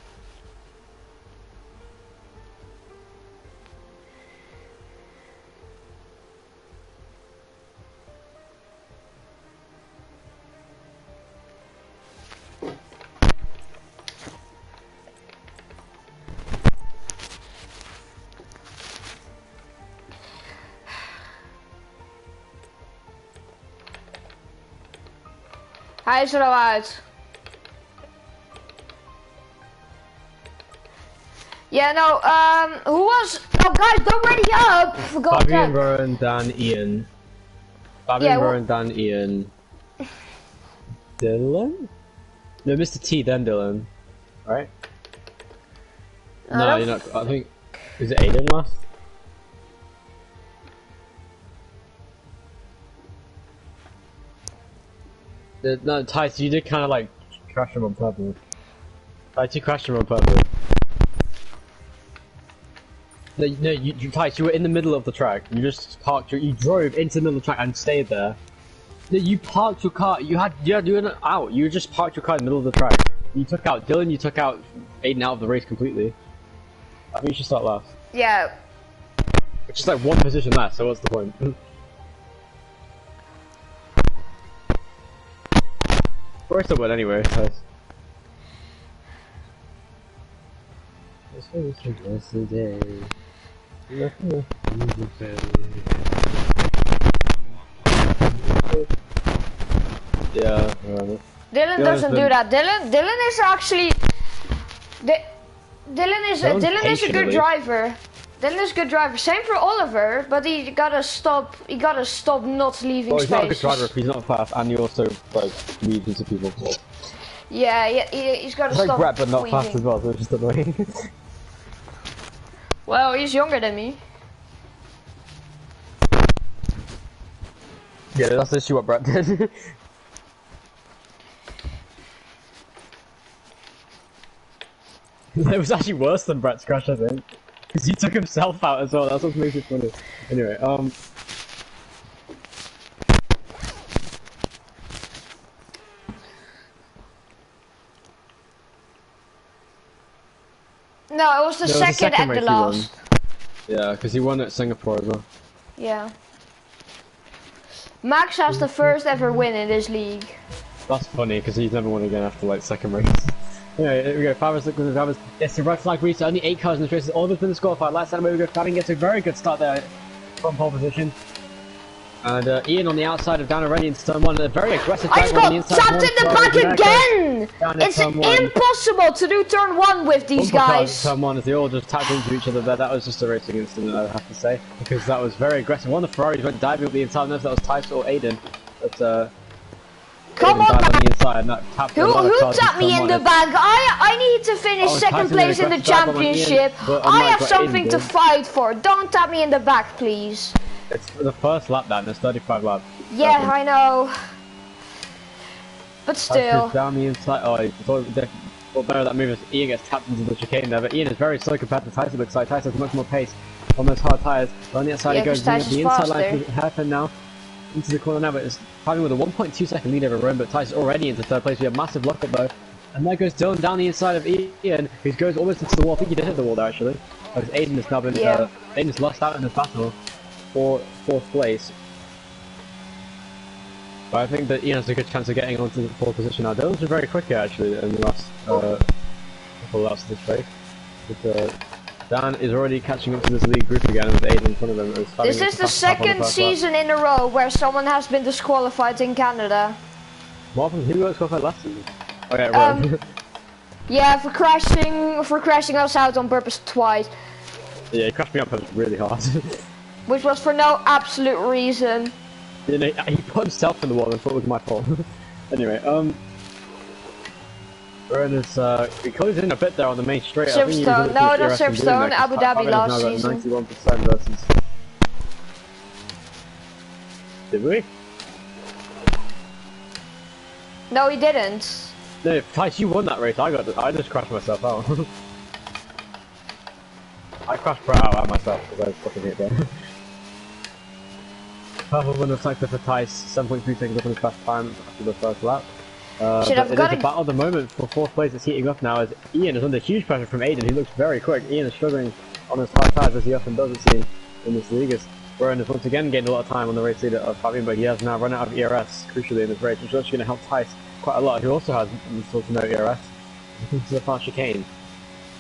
Hij is er al uit. Yeah, no, who was... Oh, guys, don't ready up! Fabian, Rowan, Dan, Ian. Fabian, Rowan, Dan, Ian. Dylan? No, Mr. T, then Dylan. Right? No, you're not... I think... Is it Aiden last? No, Tice, you did kind of like crash him on purpose. Tice, you crashed him on purpose. No, Tice, you were in the middle of the track. You just parked you drove into the middle of the track and stayed there. No, you parked your car. You were out. You just parked your car in the middle of the track. You took out Dylan. You took out Aiden out of the race completely. I think you should start last. Yeah. It's just like one position less. So what's the point? We're still win anyway, Tice. Yesterday. Yeah. Dylan doesn't do that. Dylan is actually. Dylan is a good driver. Dylan is a good driver. Same for Oliver, but he gotta stop. He gotta stop not leaving space. He's not a good driver if he's not fast, and he also like weaves into people. Yeah, he's gotta stop. Like Brett, but not weaving. fast as well, so it's just annoying. Well, he's younger than me. Yeah, that's literally what Brett did. It was actually worse than Brett's crash, I think. Because he took himself out as well, that's what makes it funny. Anyway, No, it was the second at the last. Yeah, because he won at Singapore as well. Yeah. Max has the first ever win in this league. That's funny, because he's never won again after like second race. Anyway, here we go. Fabio's looking at the drivers. Yes, the red flag reset. Only 8 cars in this race. All of them disqualified. Last time we go. Fabian gets a very good start there from pole position. And Ian on the outside of Daan already in turn 1. A very aggressive I just drive on the got inside. tapped in the back again! It's impossible to do turn 1 with these guys. Turn 1 as they all just tapped into each other there. That was just a racing incident, I have to say. Because that was very aggressive. One of the Ferraris went diving up the inside. I don't know if that was Tice or Aiden. But come on, man. The inside and that tapped who tapped me in the back? I need to finish second place in the championship. I have something to fight for. Don't tap me in the back, please. It's the first lap, Dan. There's 35 laps. Yeah, I know. But still. Down the inside. Oh, I thought better that move is Ian gets tapped into the chicane there. But Ian is very slow compared to Tyson. Looks like Tyson has much more pace on those hard tyres. But on the outside, he goes the inside line to hairpin now. Into the corner now, but it's having with a 1.2 second lead over Rome, but Tyson already into third place. We have massive lockup though. And there goes Dylan down the inside of Ian, who goes almost into the wall. I think he did hit the wall there actually. Because Aiden has now been, Aiden's lost out in this battle for 4th place. But I think that Ian has a good chance of getting onto the 4th position now. Dylan's been very quick here actually in the last couple of laps of this race. But, Dan is already catching up to this league group again with Aiden in front of him. This is the second season in a row where someone has been disqualified in Canada. What happened? Who got disqualified last season? Okay, well. Yeah, for crashing us out on purpose twice. Yeah, he crashed me up really hard. Which was for no absolute reason. You know, he put himself in the wall and thought it was my fault. Anyway, we're in this, we collided in a bit there on the main straight. Silverstone, no, not Silverstone, Abu Dhabi last season. 91% versus... Did we? No, he didn't. No, Tice, you won that race. I just crashed myself out. I crashed Brett out myself because I was fucking hit there. Purple win of sector for Tice, 7.3 seconds up on his best time after the first lap. Should But have it got is a battle at the moment for 4th place. It's heating up now as Ian is under huge pressure from Aiden. He looks very quick. Ian is struggling on his hard tires as he often does, it seems, in this league. Rowan is once again getting a lot of time on the race leader of Fabian, but he has now run out of ERS, crucially in this race, which is actually going to help Tice quite a lot, who also has little to no ERS. To the far chicane.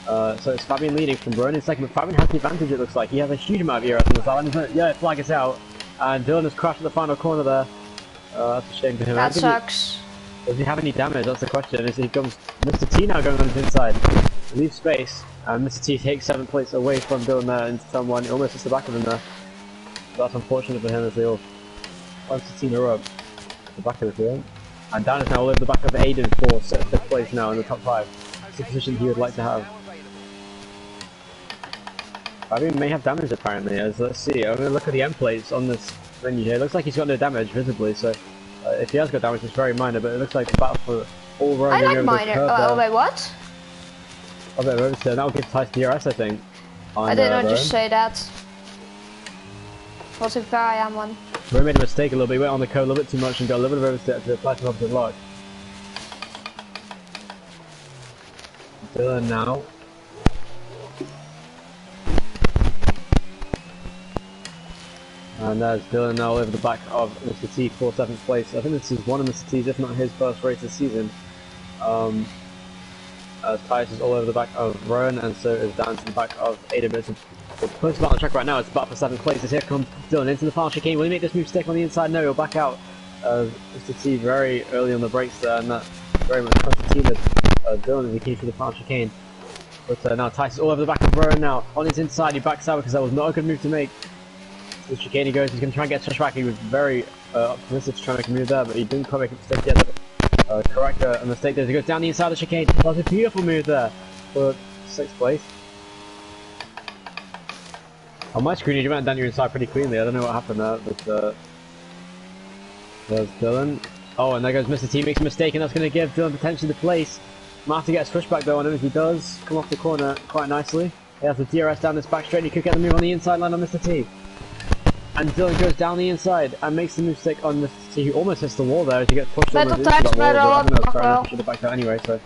So it's Fabian leading from Rowan in second, but Fabian has the advantage, it looks like. He has a huge amount of ERS on the side, and yeah, flag is out. And Dylan has crashed at the final corner there. That's a shame for him. That sucks. Does he have any damage? That's the question. He comes Mr. T now going on his inside. Leaves space, and Mr. T takes 7th place away from Dylan there into turn 1. He almost hits the back of him there. That's unfortunate for him as they all Mr. T in a row. The back of the field. And Daan is now all over the back of Aiden for 5th place now in the top 5. It's the position he would like to have. Fabian may have damage apparently, as let's see. I'm going to look at the end plates on this menu here. It looks like he's got no damage visibly, so if he has got damage it's very minor, but it looks like the battle for all road. I like minor. Oh wait, what? Oh, wait, Roadster. That will give Tice DRS, I think. I did not just say that. Was if I am one. Rowan made a mistake a little bit. He went on the code a little bit too much and got a little bit of overstep to apply to opposite lock. Dylan now. And there's Dylan now over the back of Mr. T for 7th place. I think this is one of Mr. T's, if not his first race this season. As Tice is all over the back of Rowan, and so is Daan to the back of Aiden. It's close to on the track right now. It's battle for 7th place. As here comes Dylan into the final chicane. Will he make this move stick on the inside? No, he'll back out. Mr. T very early on the brakes there, and that very much concertinaed Dylan as he came through the final chicane. But now Tice is all over the back of Rowan now. On his inside, he backs out because that was not a good move to make. The chicane he goes, he's going to try and get touched back. He was very optimistic to try and make a move there, but he didn't quite make a mistake yet. Correct a mistake there. He goes down the inside of the chicane. That was a beautiful move there for 6th place. On my screen, you went down your inside pretty cleanly. I don't know what happened there, but there's Dylan. Oh, and there goes Mr. T, makes a mistake, and that's going to give Dylan potentially the place. Might have to get a switchback though on him if he does come off the corner quite nicely. He has the DRS down this back straight, and he could get the move on the inside line on Mr. T. And Dylan goes down the inside and makes the move stick on Mr. T, who almost hits the wall there as he gets pushed almost into that wall. But I don't know, it's fair enough, he should have backed out anyway, so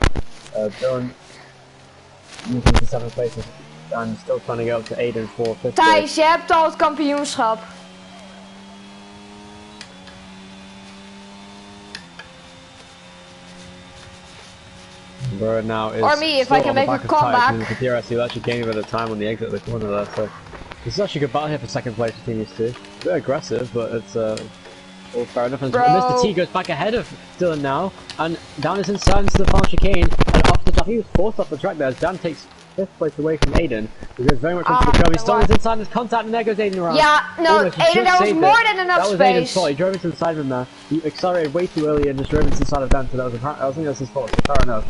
Dylan moves into 7th place and still trying to get up to Aiden for 5th place. Thijs, je hebt al het kampioenschap. Rowan now is or me, if I can make a comeback. The DRS, he'll actually gain a bit of time on the exit of the corner there, so this is actually a good battle here for 2nd place between these two. A bit aggressive, but it's all fair enough. And Mr. T goes back ahead of Dylan now, and Daan is inside into the final chicane, and off the top, he was forced off the track there as Daan takes 5th place away from Aiden, who goes very much into the curve. He's still inside his contact, and there goes Aiden around. Yeah, no, Aiden, that was more than enough space. That was Aiden's fault. He drove into the side of him there. He accelerated way too early and just drove into the side of Daan, so that was I think that was his fault, so fair enough.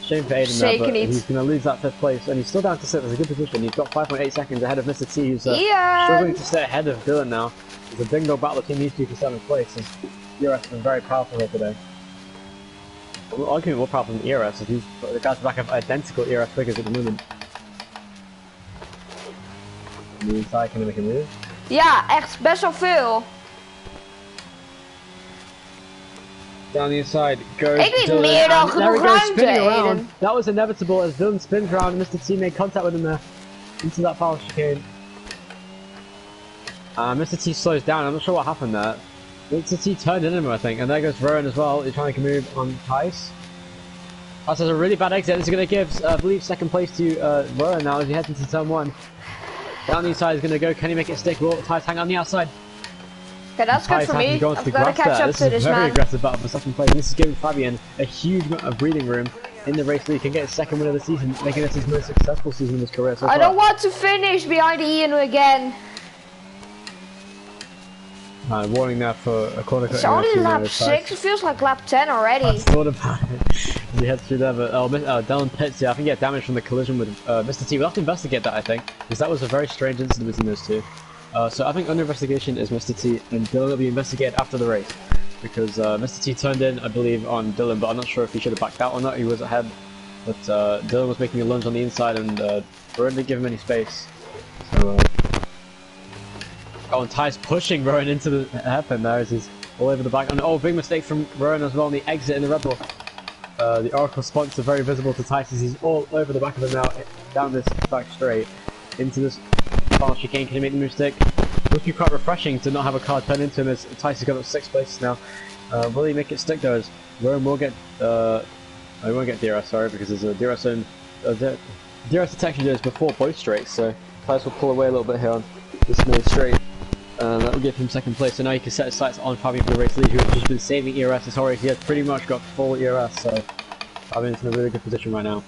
Shame for Aiden there, but he's going to lose that 5th place, and he's still down to 6th. That's a good position. He's got 5.8 seconds ahead of Mr. T, who's struggling to stay ahead of Dylan now. It's a big dog battle between these two for 7th place, and ERS has been very powerful here today. Arguably more powerful than ERS, as the guys back have identical ERS figures at the moment. On the inside, can he make a move? Ja, echt best wel veel. Down the inside goes Ik niet meer dan genoeg ruimte, Aiden. That was inevitable as Dylan spins around and Mr. T made contact with him there into that final chicane. Mr. T slows down. I'm not sure what happened there. Mr. T turned in him, I think, and there goes Rowan as well. He's trying to move on Tice. Tice has a really bad exit. This is going to give, I believe, 2nd place to Rowan now as he heads into turn 1. Down the inside is going to go. Can he make it stick? Will Tice hang on the outside? Okay, that's good for me. I've got to catch up to this man. This is a very aggressive battle for 2nd place. This is giving Fabian a huge amount of breathing room in the race, so he can get his 2nd win of the season, making this his most successful season in his career so far. I don't want to finish behind Ian again. Warning there for a corner cut. It's only lap 6, it feels like lap 10 already. I thought about it. He heads through there, but Dylan pits, yeah, I think he had damage from the collision with Mr. T. We'll have to investigate that, I think, because that was a very strange incident between those two. So I think under investigation is Mr. T, and Dylan will be investigated after the race, because Mr. T turned in, I believe, on Dylan, but I'm not sure if he should have backed out or not. He was ahead, but Dylan was making a lunge on the inside, and Rowan didn't give him any space. So, oh, and Ty's pushing Rowan into the hairpin there as he's all over the back. And oh, big mistake from Rowan as well on the exit in the Red Bull. The Oracle sponsor very visible to Titus. He's all over the back of him now, down this back straight, into this final chicane. Can he make the mistake? Would be quite refreshing to not have a car turn into him as Titus got up 6 places now. Will he make it stick though? As Rowan will get, he won't get DRS, sorry, because there's a DRS zone, DRS detection goes before both straights, so Titus will pull away a little bit here on this main straight. That will give him 2nd place, so now he can set his sights on Fabian for the race lead, who has just been saving ERS this whole race. He has pretty much got full ERS, so Fabian's in a really good position right now.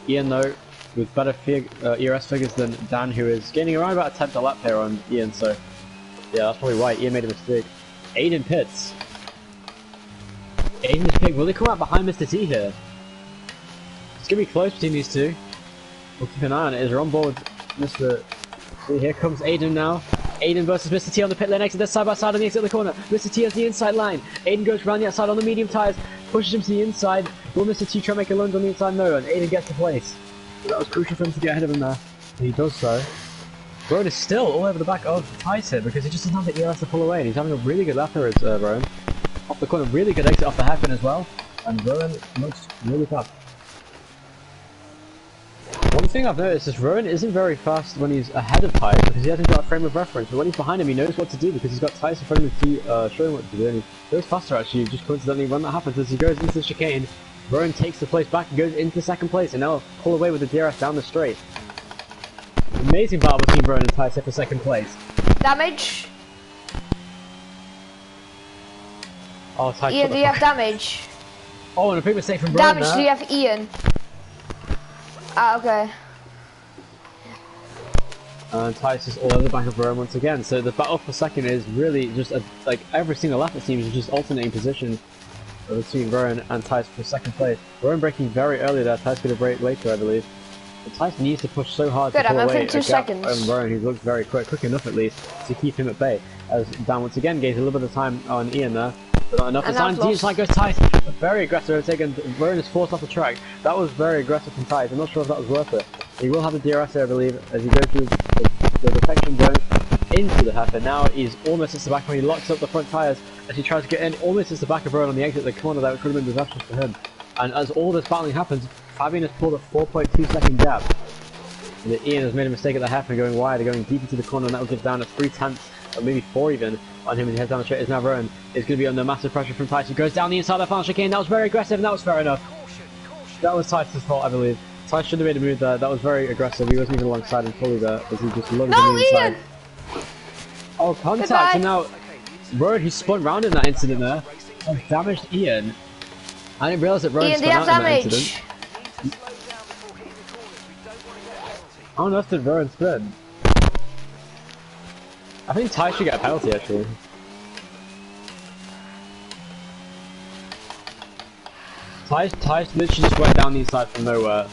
Ian though, with better ERS figures than Dan, who is gaining around about a 10th a lap here on Ian, so yeah, that's probably why Ian made a mistake. Aiden pits. Aiden is picked. Will they come out behind Mr. T here? It's gonna be close between these two. We'll keep an eye on it as we're on board with Mr. T. Here comes Aiden now. Aiden versus Mr. T on the pit lane exit. They're side by side on the exit of the corner. Mr. T has the inside line. Aiden goes around the outside on the medium tyres, pushes him to the inside. Will Mr. T try to make a lunge on the inside? No, and Aiden gets the place. So that was crucial for him to get ahead of him there. And he does so. Rowan is still all over the back of Tice here because he just doesn't have the ERS to pull away. And he's having a really good lap here, Rowan. Off the corner, really good exit off the hairpin as well. And Rowan looks really fast. One thing I've noticed is Rowan isn't very fast when he's ahead of Tice because he hasn't got a frame of reference. But when he's behind him, he knows what to do because he's got Tice in front of him to show him what to do. And he goes faster actually, just coincidentally when that happens as he goes into the chicane. Rowan takes the place back and goes into 2nd place and now pull away with the DRS down the straight. Amazing battle between Rowan and Tice for 2nd place. Damage. Oh, Tice. Ian, do you have damage? Oh, and a big mistake from Rowan. Damage, do you have Ian? Ah, okay. And Tice is all over the back of Rowan once again. So the battle for 2nd is really just like every single lap it seems is just alternating position between Rowan and Tice for 2nd place. Rowan braking very early there. Tice could have braked later, I believe. But Tice needs to push so hard to pull away a 2 seconds. From Rowan, who looks very quick enough at least to keep him at bay. As Daan once again gains a little bit of time on Ian there. But not enough this time. Dean like goes Tice. Very aggressive overtake and Rowan is forced off the track. That was very aggressive from Tice. I'm not sure if that was worth it. He will have the DRS here, I believe, as he goes through the detection zone into the hairpin. Now he's almost at the back when he locks up the front tyres as he tries to get in. Almost at the back of Rowan on the exit of the corner there, which would have been disastrous for him. And as all this battling happens, Fabian has pulled a 4.2 second gap. And Ian has made a mistake at the hairpin going wide, going deep into the corner, and that will give down a 3/10, or maybe 4 even, on him as he heads down the straight. Is now Rowan is going to be under massive pressure from Tice. He goes down the inside of the final chicane. That was very aggressive, and that was fair enough. That was Tice's fault, I believe. Tice should have made a move there. That was very aggressive. He wasn't even alongside him fully there, as he just looked on the inside. Ian! Oh, contact, and now Rowan, who spun round in that incident there, has damaged Ian. I didn't realise that Rowan spun out in that incident. How on earth did Rowan spin? I think Ty should get a penalty actually. Ty literally just went down the inside from nowhere.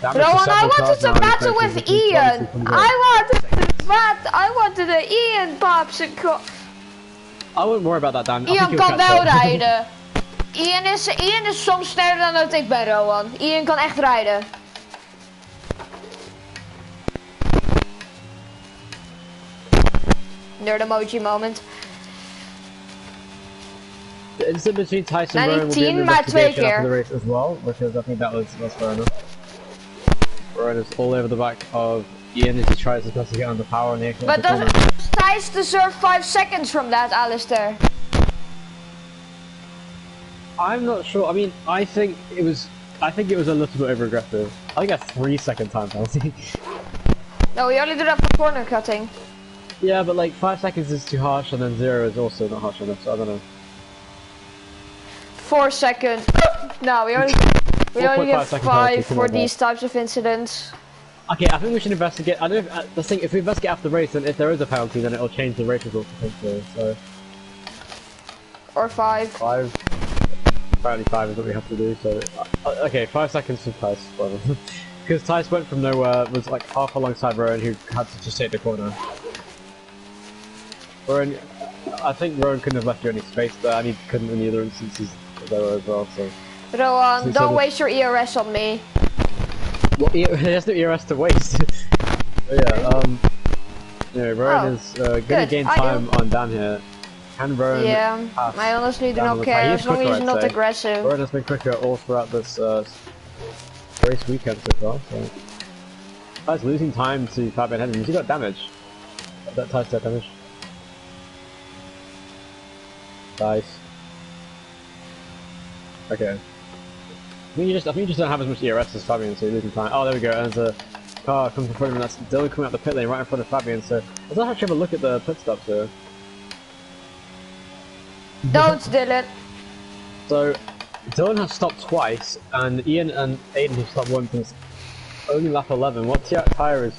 Rowan, I wanted to battle with Ian. I wanted een Ian popsicle. I wouldn't worry about that, Dan. Ian kan wel rijden. Ian is soms sneller dan dat ik ben, Rowan. Ian kan echt rijden. Nerd emoji moment. The incident between Tyson and Rowan will be an investigation after the race as well, because I think that was fair enough. Rowan is all over the back of Ian as he tries his best to get under power on the exit. But does Thijs deserve 5 seconds from that, Alistair? I'm not sure. I mean, I think it was a little bit over aggressive. I think a 3-second time penalty. No, we only do that for corner cutting. Yeah, but like 5 seconds is too harsh, and then 0 is also not harsh enough. So I don't know. 4 seconds. No, we only give 5 for these types of incidents. Okay, I think we should investigate. I don't know if, if we investigate after the race, then if there is a penalty, then it'll change the race result potentially. So. Or 5. 5. Apparently 5 is what we have to do. So okay, 5 seconds from Tice. Because Tice went from nowhere, was like half alongside Rowan, who had to just take the corner. Rowan, I think Rowan couldn't have left you any space there, and he couldn't in the other instances there as well. So. Rowan, don't waste your ERS on me. Well, he has no ERS to waste. But yeah, Yeah, Rowan is gonna gain time on Daan here. Can Rowan pass I honestly do Daan not care as long as he's not aggressive. Rowan has been quicker all throughout this race weekend so far, so... Ty's losing time to Fabian Henry. He got damage. That Ty's got damage. Nice. Okay. I think you just don't have as much ERS as Fabian, so you're losing time. Oh, there we go. And there's a car comes in front of him. That's Dylan coming out the pit lane right in front of Fabian. So let's actually have a look at the pit stops here. Don't, Dylan. So Dylan has stopped twice, and Ian and Aiden have stopped once. And it's only lap 11. What tyre is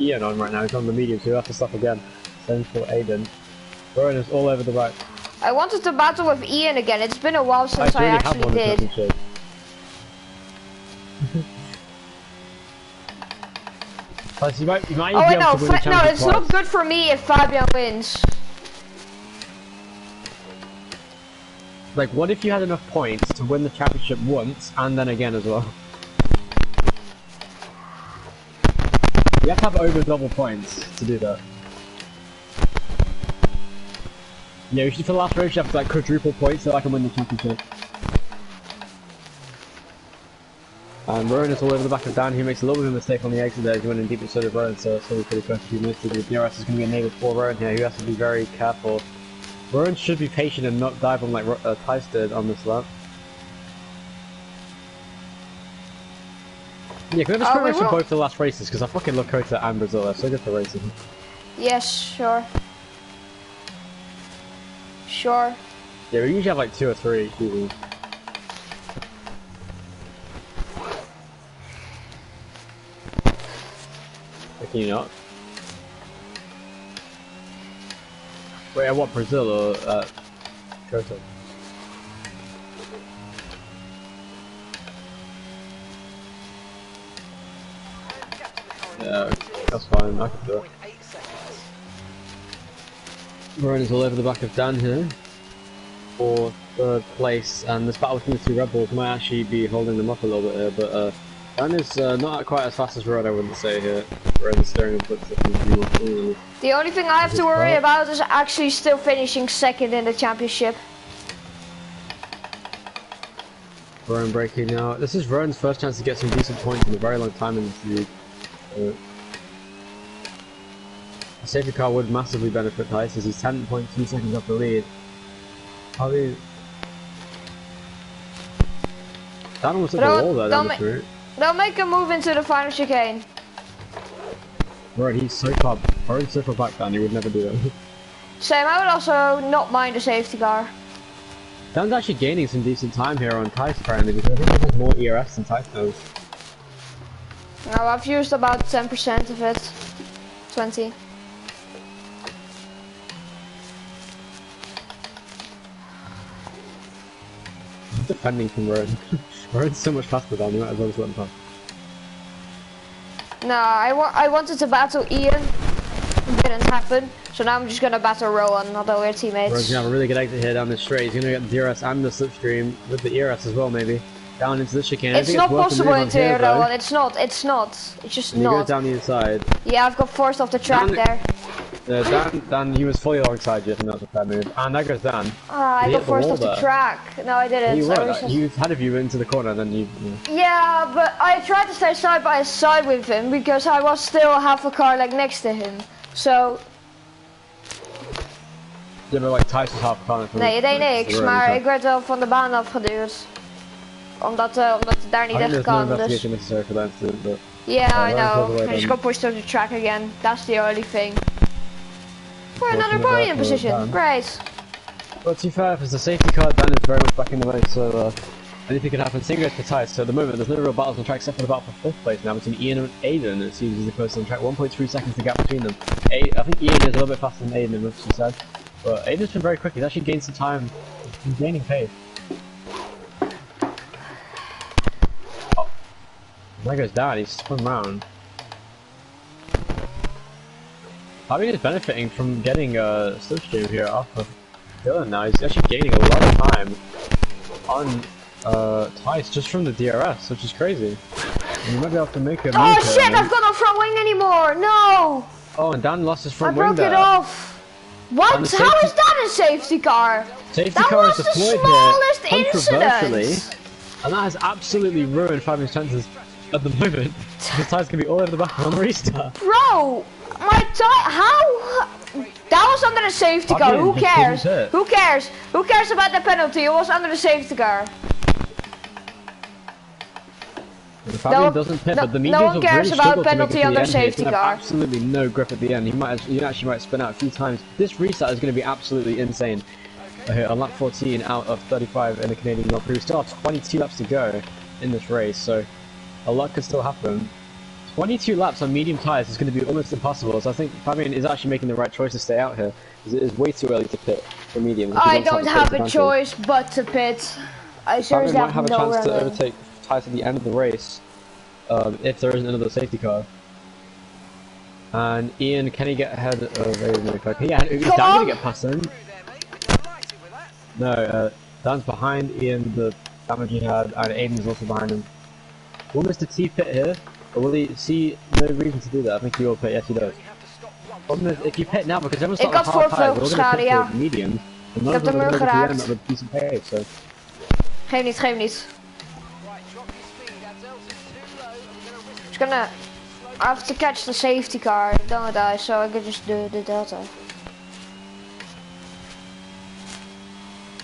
Ian on right now? He's on the medium, so he'll have to stop again. Same for Aiden. Rowan is all over the right. I wanted to battle with Ian again. It's been a while since I actually did. You might oh wait, no, it's not good for me if Fabian wins. Like, what if you had enough points to win the championship once and then again as well? You have to have over double points to do that. Yeah, we should, for the last race, you have to like quadruple points so I can win the championship. And Rowan is all over the back of Daan. He makes a little bit of a mistake on the exit there. He went in deep instead of Rowan, so it's pretty close if he missed it. The DRS is going to be enabled for Rowan here. He has to be very careful. Rowan should be patient and not dive on like Tice did on this lap. Yeah, can we have a sprint race for both the last races? Because I fucking love Kota and Brazil. They're so good for racing. Yes, sure. Sure. Yeah, we usually have like 2 or 3 usually. Can you not? Wait, at what, Brazil or Kota? Yeah, that's fine, I can do it. Rowan is all over the back of Daan here for 3rd place, and this battle between the 2 Red Bulls might actually be holding them up a little bit here, but Daan is not quite as fast as Rowan, I wouldn't say here. Rowan's steering and puts the The only thing I have to worry about is actually still finishing 2nd in the championship. Rowan braking now. This is Rowan's first chance to get some decent points in a very long time in this league. The safety car would massively benefit Tice as he's 10.2 seconds off the lead. Daan almost took a wall there down the street. Don't make a move into the final chicane. Right, he's so far back down, he would never do that. Same, I would also not mind a safety car. Daan's actually gaining some decent time here on Tice apparently, because I think he has more ERS than Tice knows. No, I've used about 10% of it. 20. Defending from Rowan. Rowan's so much faster than you might as well just let him pass. No, I wanted to battle Ian. It didn't happen. So now I'm just gonna battle Rowan, although we're teammates. Rowan's gonna have a really good exit here down this straight. He's gonna get the DRS and the slipstream with the ERS as well, maybe. Down into the chicane. It's not possible into here, Rowan. It's not. It's just not. He goes down the inside. Yeah, I've got forced off the track there. Daan, he was fully alongside you, and that's a fair move. And there goes Daan. Ah, I got forced off the track. No, I didn't. You had a view into the corner, and then you... Yeah, but I tried to stay side by side with him, because I was still half a car like next to him. So... Ja, maar like Thijs was half a car. Nee, het deed niks, maar ik werd wel van de baan afgeduwd. Omdat het daar niet echt kan, dus... Yeah, I know. I just got pushed to the track again. That's the only thing. For another podium position. Great. Well, to be fair, if it's a safety car, Daan is very much back in the race, so anything could happen. Same goes for Thijs. So at the moment, there's no real battles on track except for the battle for 5th place now between Ian and Aiden. It seems as the closest on track. 1.3 seconds the gap between them. I think Ian is a little bit faster than Aiden, as she said. But Aiden's been very quick. He's actually gained some time. He's gaining pace. Oh. There goes Daan. He's spun round. Fabian is benefiting from getting a slipstream here off of Dylan now. He's actually gaining a lot of time on Thijs just from the DRS, which is crazy. And you might be able to make a move shit, I've got no front wing anymore! No! Oh, and Dan lost his I front wing broke there. it off. What? How is that a safety car? Safety That car was is the deployed smallest here, controversially, incident. and that has absolutely ruined Fabian's chances at the moment. His tires can be all over the back on the restart. Bro, my tire. How? That was under the safety car. Fabian Who just cares? didn't hit. Who cares? Who cares about the penalty? It was under the safety car. Fabian doesn't pit, but the mediums no one will cares really about struggle to make it penalty to the under end here. He's safety gonna have car. absolutely no grip at the end. He actually might spin out a few times. This restart is going to be absolutely insane. Okay, on lap 14 out of 35 in the Canadian Grand Prix. We still have 22 laps to go in this race, so a lot could still happen. 22 laps on medium tyres is going to be almost impossible, so I think Fabian is actually making the right choice to stay out here, because it is way too early to pit for mediums. I don't have a choice but to pit. I seriously Fabian might have a no chance to remedy. overtake tyres at the end of the race, if there isn't another safety car. And Ian, can he get ahead of Aviation? Yeah, is Dan going to get past him? No, Dan's behind Ian, the damage he had, and Aiden's also behind him. Will Mr. T pit here? Or will he see no reason to do that? I think he will pit, yes he does. Problem is, if you pit now, because everyone's got hard tires, we're all going to pit for medium. Ik heb de muur geraakt. Met decent pace, so. Geef niet, geef niet. Just gonna... I have to catch the safety car, don't I? So I could just do the delta.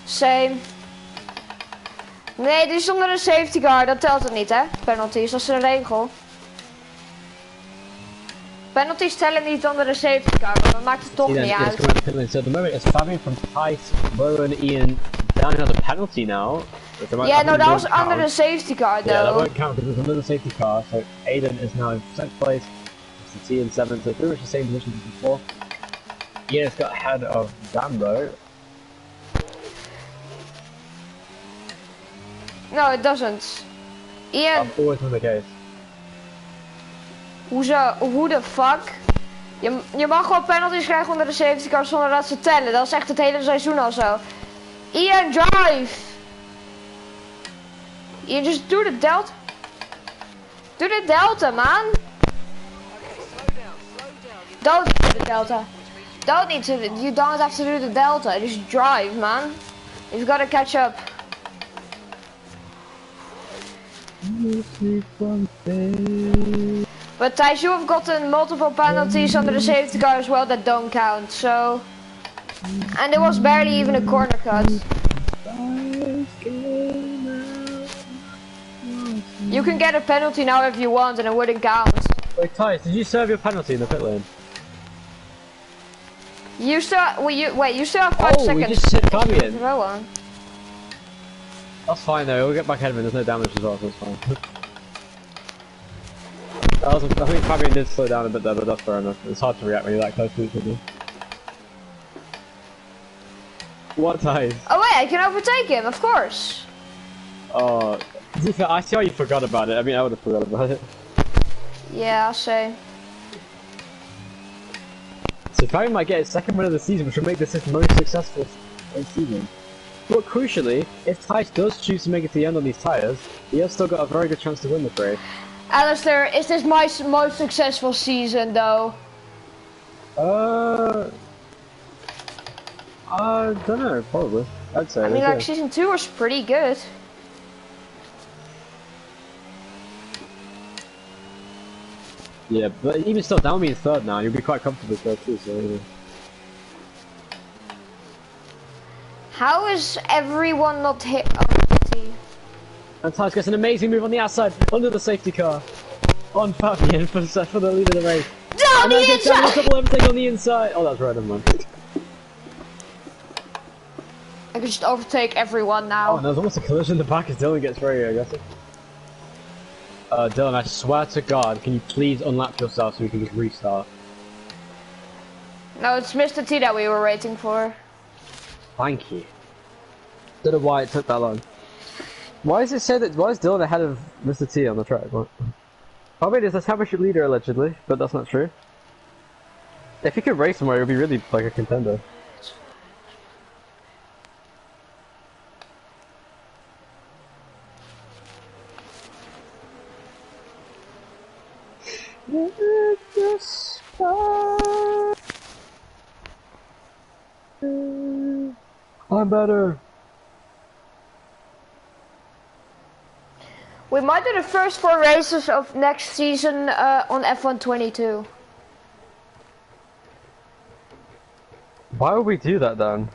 Same. Nee, die is onder de safety car, dat telt het niet hè. Penalties, dat is een regel. Penalties tellen niet onder de safety car, maar dat maakt het toch niet uit. So at the moment it's Fabian from Tice, Rowan, Ian, down another penalty now. Yeah, no, that was under the safety car though. Yeah, that won't count because there's another safety car, so Aiden is now in 6th place, Mr. T in 7th, so pretty much the same position as before. Ian has got ahead of Dan though. No, it doesn't. Ian. That's always been the case. Hoezo? Hoe de fuck? Je mag gewoon penalties krijgen onder de safety car zonder dat ze tellen. Dat is echt het hele seizoen al zo. Ian, drive! Ian, just do the delta. Do the delta, man. Don't do the delta. Don't need to. You don't have to do the delta. Just drive, man. You've got to catch up. But Thijs, you have gotten multiple penalties under the safety car as well that don't count, so... And it was barely even a corner cut. You can get a penalty now if you want and it wouldn't count. Wait, Thijs, did you serve your penalty in the pit lane? You still... Wait, you still have 5 seconds. We just hit Fabian. Go on. That's fine though, we'll get back ahead of him, there's no damage as well, so it's fine. I think Fabian did slow down a bit there, but that's fair enough. It's hard to react when you're that close to each other. What Thijs? Oh wait, I can overtake him, of course. Oh, I see how you forgot about it. I mean, I would have forgot about it. Yeah, I'll say. So Fabian might get his second win of the season, which will make this his most successful season. But crucially, if Thijs does choose to make it to the end on these tyres, he has still got a very good chance to win the race. Alistair, is this my most successful season though? I don't know, probably. I'd say. I mean, like, season 2 was pretty good. Yeah, but even still, that would mean third now. You'll be quite comfortable third too, so. Yeah. How is everyone not hit? And Thijs gets an amazing move on the outside, under the safety car. On Fabian for the lead of the race. Down the inside! Double everything on the inside. Oh, that's right, never mind. I can just overtake everyone now. Oh, and there's almost a collision in the back as Dylan gets very aggressive. Dylan, I swear to God, can you please unlap yourself so we can just restart? No, it's Mr. T that we were waiting for. Thank you. Don't know why it took that long. Why does it say that? Why is Dylan ahead of Mr. T on the track? What? Probably is the championship leader allegedly, but that's not true. If he could race somewhere, it would be really like a contender. The sky. I'm better. We might do the first 4 races of next season on F122. Why would we do that then?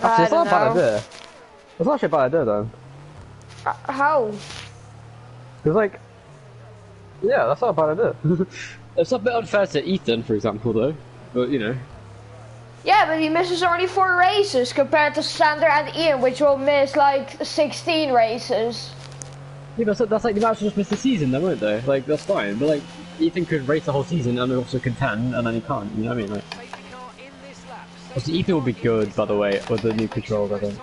Actually, it's not a bad idea. It's not actually a bad idea then. How? Because like, yeah, that's not a bad idea. It's a bit unfair to Ethan, for example, though. But you know. Yeah, but he misses only 4 races compared to Sander and Ian, which will miss like 16 races. Yeah, but that's like the match just missed the season, then, won't they? Like that's fine. But like, Ethan could race the whole season and also contend, and then he can't. You know what I mean? Like. Also, Ethan will be good, by the way, with the new controls, I think.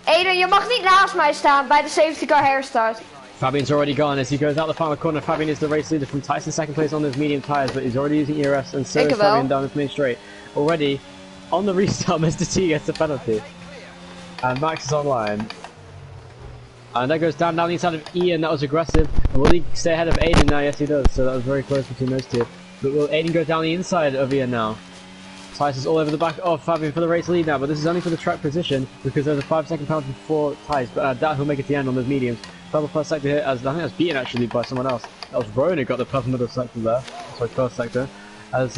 Aiden, je mag niet naast mij staan bij de safety car herstart. Fabian's already gone as he goes out the final corner. Fabian is the race leader from Tyson, second place on those medium tyres, but he's already using ERS, and so is Fabian down his main straight. Already, on the restart, Mr. T gets the penalty. And Max is online. And that goes down the inside of Ian, that was aggressive. And will he stay ahead of Aiden now? Yes, he does, so that was very close between those two. But will Aiden go down the inside of Ian now? Tyson is all over the back of Fabian for the race lead now, but this is only for the track position because there's a 5-second penalty before Tyson. But Daan will make it to the end on those mediums. Purple first sector here, as I think that's beaten actually by someone else. That was Rowan who got the purple middle sector there. Sorry, first sector. As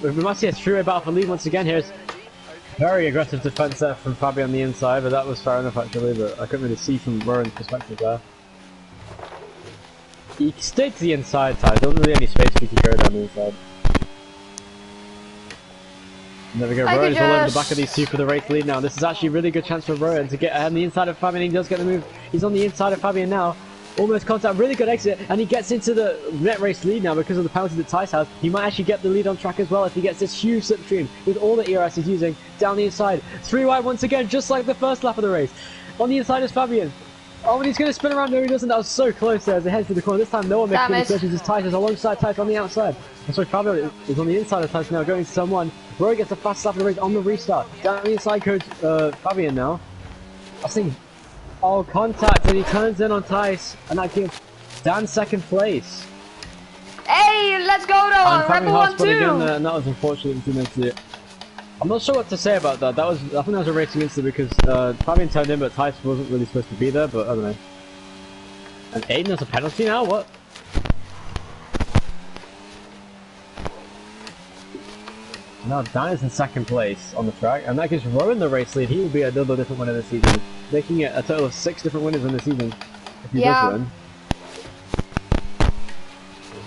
we might see a three-way battle for lead once again here. It's very aggressive defense there from Fabian on the inside, but that was fair enough actually. But I couldn't really see from Rowan's perspective there. He stayed to the inside, Tyson. There wasn't really any space for you to go down the inside. And there we go, Rowan is all over the back of these two for the race lead now. This is actually a really good chance for Rowan to get on the inside of Fabian. He does get the move. He's on the inside of Fabian now. Almost contact, really good exit, and he gets into the net race lead now because of the penalty that Tyson has. He might actually get the lead on track as well if he gets this huge slipstream with all the ERS he's using down the inside. 3 wide once again, just like the first lap of the race. On the inside is Fabian. Oh, and he's going to spin around. No, he doesn't. That was so close there as he heads for the corner. This time, no one makes any decisions. It's Tyson alongside Tyson on the outside. And so Fabian is on the inside of Tyson now, going to someone. Rowan gets the fastest lap of the race on the restart. Down the inside goes Fabian now. I think, oh, contact, and he turns in on Tyson, and that gives Dan second place. Hey, let's go though, Rebel 1-2! And that was unfortunate to miss it. I'm not sure what to say about that. I think that was a racing incident because Fabian turned in, but Tyson wasn't really supposed to be there. But I don't know. And Aiden has a penalty now. What? Now Dan is in second place on the track, and that gives Rowan the race lead. He will be another different winner this season, making it a total of 6 different winners in the season if he does win.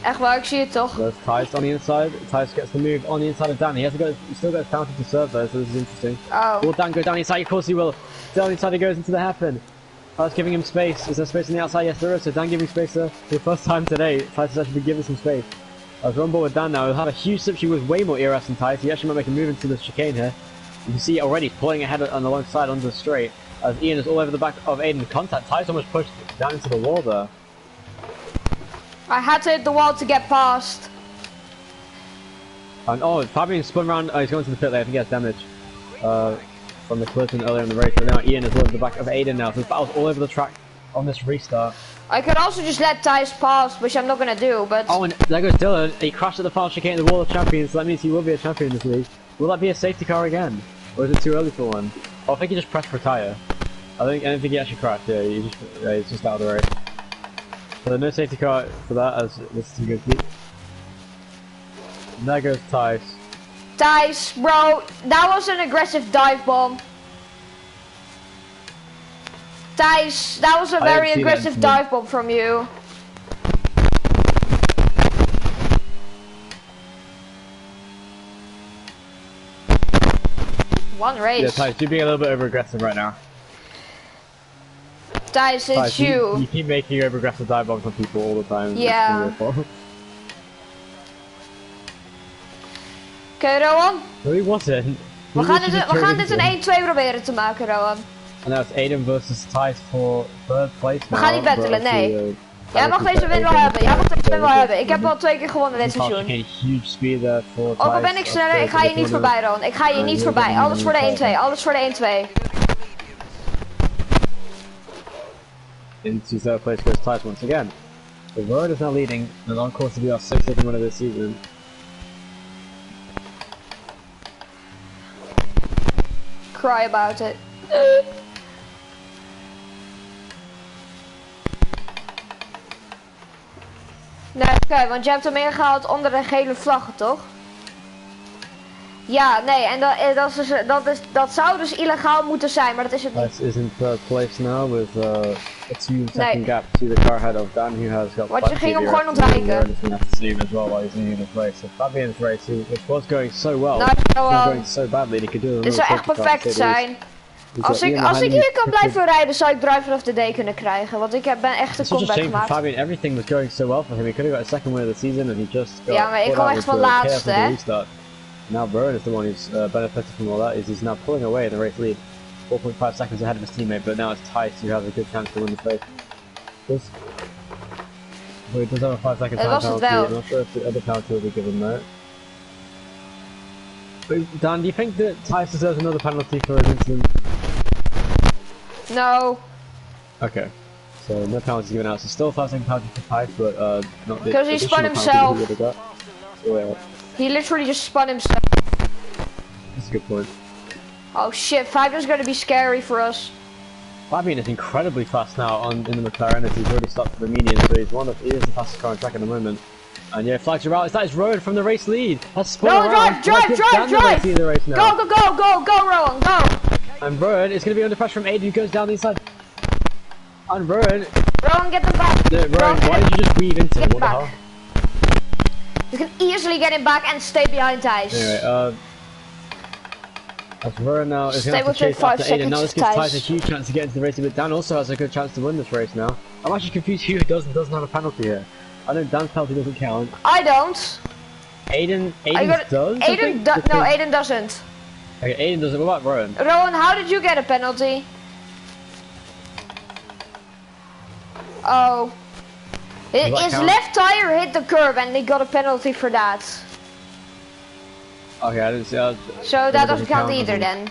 Echt waar, ik zie het toch. There's Tyson on the inside. Tyson gets the move on the inside of Dan. He still got his penalty to serve though, so this is interesting. Oh. Will Dan go down the inside? Of course he will. Down the inside he goes into the hairpin. Tyson's giving him space. Is there space on the outside? Yes, there is. So Dan giving space there for the first time today. Tyson's actually been given some space. As we're on board with Dan now, he'll have a huge slipstream with way more ERS than Tyson. He actually might make a move into the chicane here. You can see already pulling ahead on the long side onto the straight. As Ian is all over the back of Aiden. Contact. Tyson almost pushed down into the wall there. I had to hit the wall to get past. And oh, Fabian spun around. Oh, he's going to the pit lane. I think he has damage from the collision earlier in the race. But now Ian is all over the back of Aiden now. So the battle's all over the track on this restart. I could also just let Tyson pass, which I'm not gonna do, but... Oh, and there goes Dylan. He crashed at the final chicane in the Wall of Champions, so that means he will be a champion in this league. Will that be a safety car again? Or is it too early for one? Oh, I think he just pressed retire. I don't think he actually crashed, yeah, he's just out of the race. So no safety car for that, as this is a good beat. And there goes Tyson. Tyson, bro, that was an aggressive dive bomb. Tyson, that was a very aggressive dive bomb from you. One race. Yeah, Tyson, you're being a little bit over aggressive right now. Tyson, it's you. You keep making over aggressive dive bombs on people all the time. Yeah. Oké, Rowan? No, he wasn't. We gaan dit een 1-2 proberen te maken, Rowan. En dat is Aiden versus Tyson voor third place. We gaan niet battelen, nee. Jij mag deze win wel hebben. Ik heb al 2 keer gewonnen dit seizoen. Ook al ben ik sneller, ik ga je niet voorbij, Rowan. Ik ga je niet voorbij. Alles voor de 1-2. Alles voor de 1-2. Into third place goes Tyson once again. The road is now leading and on course to be our 6th winner this season. cry about it. Nee, oké, want je hebt hem ingehaald onder de gele vlaggen, toch? Ja, nee, en dat zou dus illegaal moeten zijn, maar dat is het niet. This is in third place now with a 2-second gap to the car ahead of Daan, who has got. Want je ging hem gewoon ontwijken. As well while he's in the place. So Fabian's race, which was going so well, Nou, was going so badly, he could do it. Dit zou echt perfect zijn. Als ik hier kan blijven rijden, zou ik driver of the day kunnen krijgen, want ik ben echt een comeback gemaakt. Fabian, everything was going so well for him. He could have got a second win of the season, and he just got. Ja, maar ik kom echt van laatste, hè. Now Burn is the one who's benefited from all that. He's now pulling away in the race lead, 4.5 seconds ahead of his teammate. But now it's Tice who has a good chance to win the race. But he does have a 5 second time penalty. I'm not sure if the other penalty will be given there. But Dan, do you think that Tice deserves another penalty for his incident? No. Okay. So no penalties given out. So still a 5 second penalty for Tice, but not because he spun himself. Yeah. He literally just spun himself. That's a good point. Oh shit, Fabian's gonna be scary for us. Fabian is incredibly fast now in the McLaren as he's already stopped for the median, so he is the fastest car on track at the moment. And yeah, flags are out. That is Rowan from the race lead. That's spun around. Drive! Go, Rowan, go! And Rowan is going to be under pressure from Aiden, who goes down the inside. And Rowan, get them back. No, Rowan, why did you just weave into him? What the hell? You can easily get him back and stay behind Thijs. Anyway, as Rowan now is going to have to chase after Aiden. Now this gives Thijs a huge chance to get into the race, but Dan also has a good chance to win this race now. I'm actually confused who does and doesn't have a penalty here. I know Dan's penalty doesn't count. I don't. Aiden does? No, Aiden doesn't. Okay, Aiden doesn't. What about Rowan? Rowan, how did you get a penalty? Oh. His left tire hit the curb and he got a penalty for that. Okay, I didn't see that. So that doesn't count either then.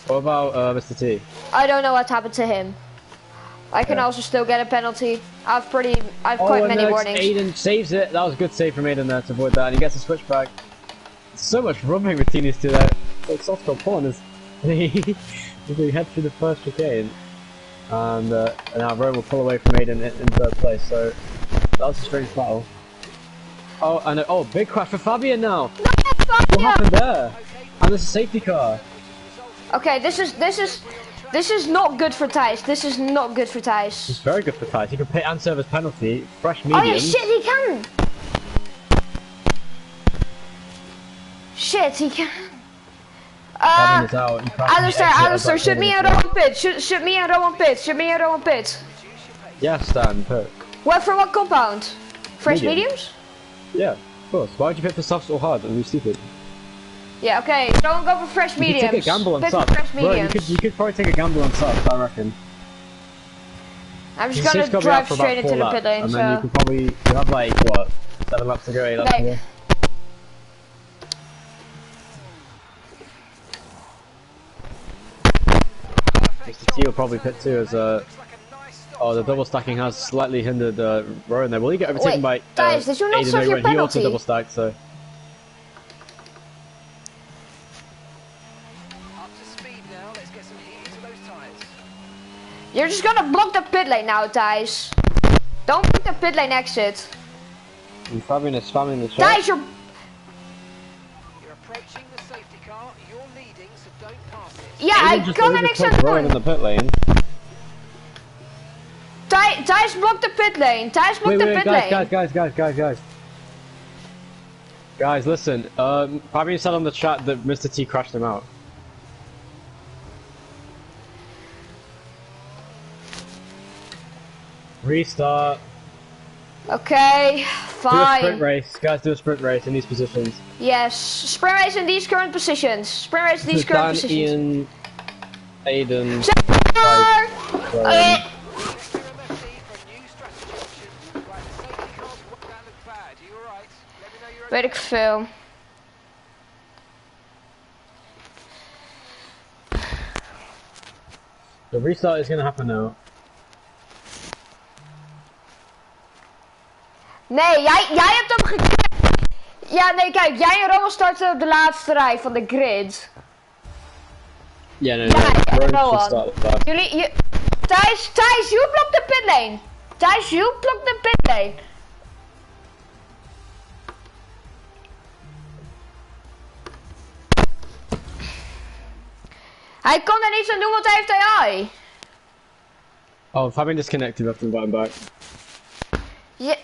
What about Mr. T? I don't know what happened to him. I can also still get a penalty. I've quite many warnings. Aiden saves it. That was a good save from Aiden there to avoid that, and he gets a switchback. So much rubbing between these two there. Like soft porn as they head through the first chicane. And now Rowan will pull away from Aiden in third place, so that was a strange battle. Oh, and big crash for Fabian now! No, Fabian! What happened there? And there's a safety car. Okay, this is not good for Thijs. This is not good for Thijs. It's very good for Thijs. He can pay and serve his penalty. Fresh medium. Oh yeah, shit, he can! Shit, he can. Alistair, shoot me and Rowan pit. Shoot me and Rowan pit. Yes, Dan, pit. Well, for what compound? Fresh mediums? Yeah, of course. Why would you pit for softs or hard? That'd be stupid. Yeah, okay. Don't go for fresh mediums. You could take a gamble on softs. You could probably take a gamble on softs, I reckon. I'm just gonna drive straight into the pit lane, and then you can probably, you have like, what, 7 laps to go, 8 laps to go? Mr. T will probably pit too as the double stacking has slightly hindered Rowan there. Will he get overtaken by Thijs, did you not serve your penalty? He also double stacked, so. You're just gonna block the pit lane now, Thijs. Don't block the pit lane exit. And Fabian is spamming the track. Thijs, you're approaching the safety car. You're leading, so don't pass it. Yeah, I come and accept in the pit lane. Thijs blocked the pit lane. Thijs blocked the pit lane. Guys, listen. Fabian said on the chat that Mr. T crashed him out. Restart. Okay, fine. Do a sprint race. Guys, do a sprint race in these positions. Yes, sprint race in these current positions. Sprint race in these current positions. Ian, Aiden. Weet ik veel. The restart is going to happen now. Nee, jij hebt hem gekregen. Ja, nee, kijk, jij en Rommel starten op de laatste rij van de grid. Yeah, no, Yeah, Rome go should on. start fast. Thijs, you block the pit lane. Thijs, you block the pit lane. Hij kan er niets aan doen, want hij heeft AI. Oh, Fabian disconnected, we have to invite him back. Ja.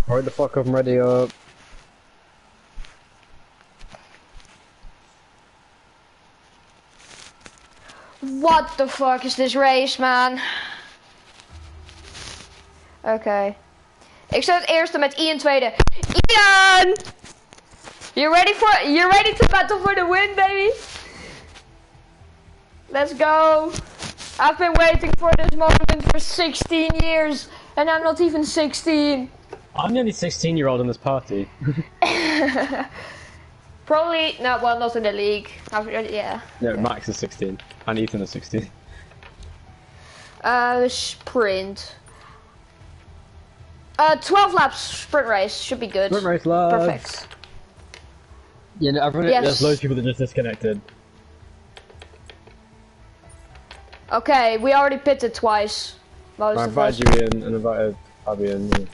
Hurry the fuck up, I'm ready up. What the fuck is this race, man? Oké. Ik sta het eerste met Ian tweede. Ian! You ready to battle for the win, baby? Let's go. I've been waiting for this moment for 16 years. And I'm not even 16. I'm the only 16-year-old in this party. Probably, no, well, not in the league. Yeah. No, Max is 16. And Ethan is 16. Sprint. 12 laps sprint race should be good. Sprint race, lads. Perfect. Yeah, no, everyone, Yes. there's loads of people that just disconnected. Okay, we already pitted twice. Most I of us. invited you in and invited Fabian.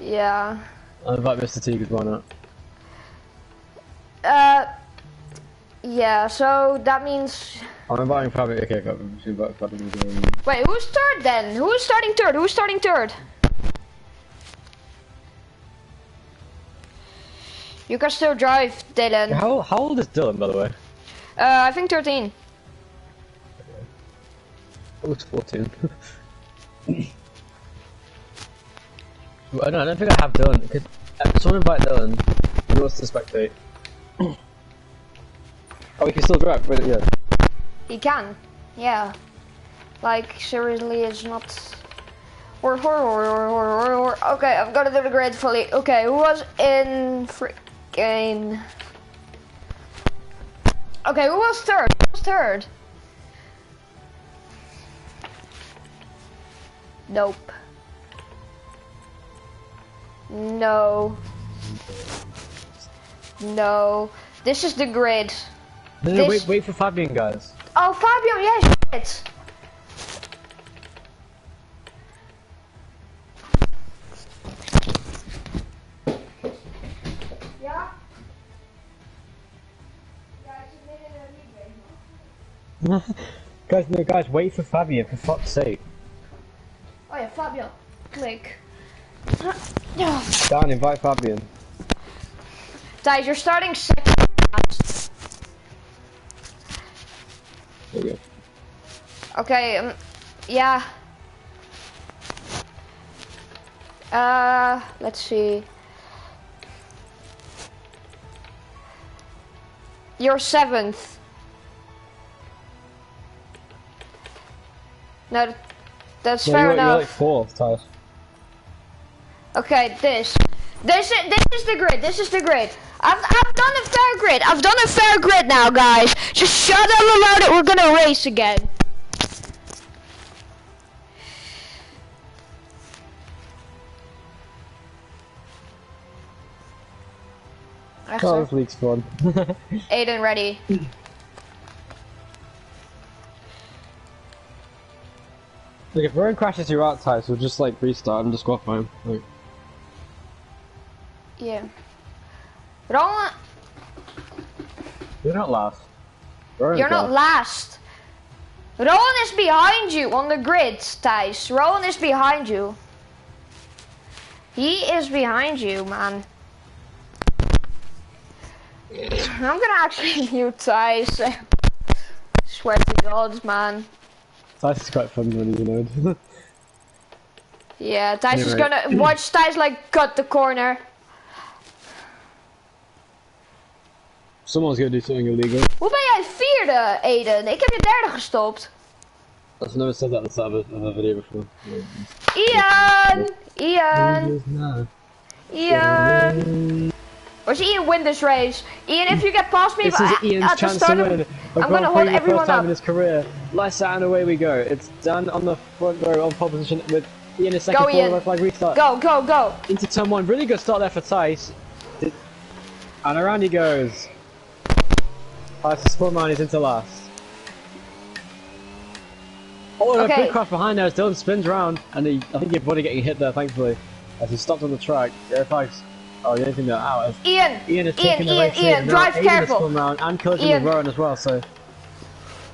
Yeah. I'll invite Mr. T because why not? Yeah, so that means... I'm inviting Fabian. Okay, Fabian. Invite Fabian again. Wait, who's third then? Who's starting third? Who's starting third? You can still drive, Dylan. How old is Dylan, by the way? I think 13. It looks 14. No, I don't think I have Dylan. Could someone invite Dylan? He wants to spectate. Oh, he can still drive, but yeah. He can, yeah. Like, seriously, it's not... Okay, I've got to do the grid fully. Okay, who was in freaking... Okay, who was third? Who was third? Nope. No. No. This is the grid. No, wait for Fabian, guys. Oh, Fabio, yeah, shit. Yeah? Guys, no, guys, wait for Fabian, for fuck's sake. Oh yeah, Fabio. Click. Dan, invite Fabian. Thijs, you're starting second. There you go. Okay, yeah. Let's see. You're seventh. No, that's No, fair you're enough. like fourth, Tyler. Okay, this is the grid. This is the grid. I've done a fair grid. I've done a fair grid now, guys. Just shut up about it. We're gonna race again. Cars League's fun. Aiden, ready. Like, if Rowan crashes you out, Ty, so we'll just like restart and just go off him. Like, Yeah. Rowan, you're not last. Rowan's you're not last. Rowan is behind you on the grid, Thijs. Rowan is behind you. He is behind you, man. I'm gonna actually mute Thijs. Swear to God, man. Ty's is quite fun when he's annoyed. Yeah, Thijs is Anyway. gonna watch Thijs like cut the corner. Someone's gonna do something illegal. Hoe ben jij vierde, Aiden? Ik heb je derde gestopt. I've never said that at the start of a video before. Ian! Ian! Ian! Where's Ian win this race? Ian, if you get past me This is Ian's at the chance start to of, win. I'm gonna hold everyone time up. in his career. Lights out and away we go. It's Daan on the front row on pole position with Ian in second, Go, Ian. forward flag restart. Go, go, go. Into turn 1, really good start there for Tice. And around he goes. Tice is spun man, he's into last. Oh, a big crash behind there as Dylan spins around, and I think your body getting hit there, thankfully, as he stopped on the track. R15's, the only thing they're out. Ian is taking the race lead, drive careful. Round and collision with Rowan as well, so.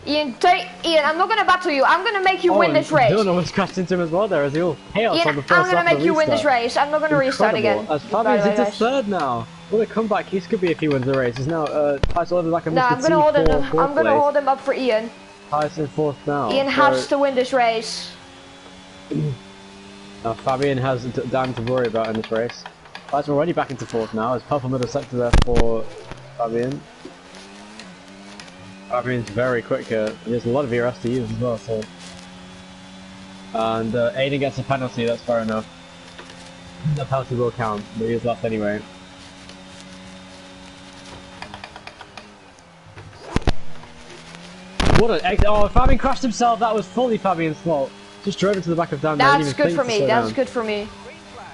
Ian, I'm not gonna battle you. I'm gonna make you win this race. Dylan almost crashed into him as well there as he all chaos on the first I'm gonna make you win this race. I'm not gonna restart again. As Fabian's into third now. What a comeback this could be if he wins the race. He's now Tice all over the back of Mr. I'm gonna hold him up for Ian. Tice in fourth now. Ian has to win this race. Now Fabian has Daan to worry about in this race. Tice already back into fourth now. There's purple middle sector there for Fabian. Fabian's very quick here. There's a lot of ERS to use as well, so. And Aiden gets a penalty, that's fair enough. The penalty will count, but he is left anyway. What an oh, Fabian crashed himself, that was fully Fabian's fault. Just drove into the back of Daan. That's good for me, that's good for me.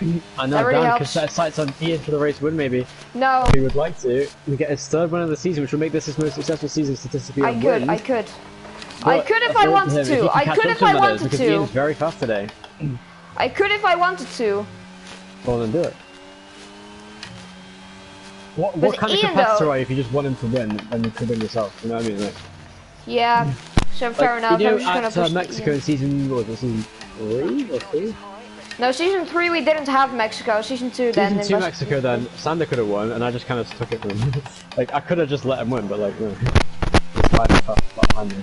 And now Daan can set his sights on Ian for the race win, maybe. No. If he would like to. We get his third win of the season, which will make this his most successful season statistically. I could if I wanted to. I could if I wanted to. Because Ian's very fast today. I could if I wanted to. Well, then do it. What kind of competitor are you if you just want him to win and you could win yourself? You know what I mean? Like, yeah. So fair enough. You know, I'm just gonna push Mexico in season, what was it, season 3 or 2? No, season 3 we didn't have Mexico. Season 2 then. Season 2 Mexico then. Sander could have won, and I just kind of took it from him. Like I could have just let him win, but like no. He's behind me.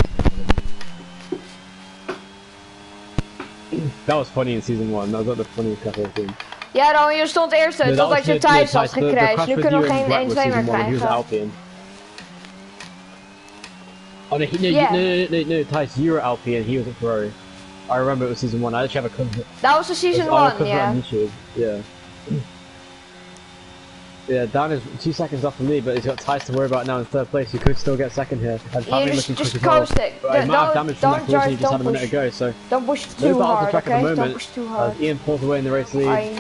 That was funny in season 1. That was like the funniest couple of things. Ja, dan je stond eerste totdat je Thijs had gecrashed. Nu kunnen we geen 1-2 meer krijgen. Oh no, Thijs, you were Alpine and he was at Ferrari. I remember it was season 1. I actually have a cover. That was the season 1, yeah. On YouTube. Yeah. Yeah, Daan is 2 seconds off the lead, but he's got Tice to worry about now in third place. He could still get second here. Yeah, just coast it. Don't drive, he just had a minute ago, so don't push too hard, okay? Don't push too hard. Ian pulls away in the race lead.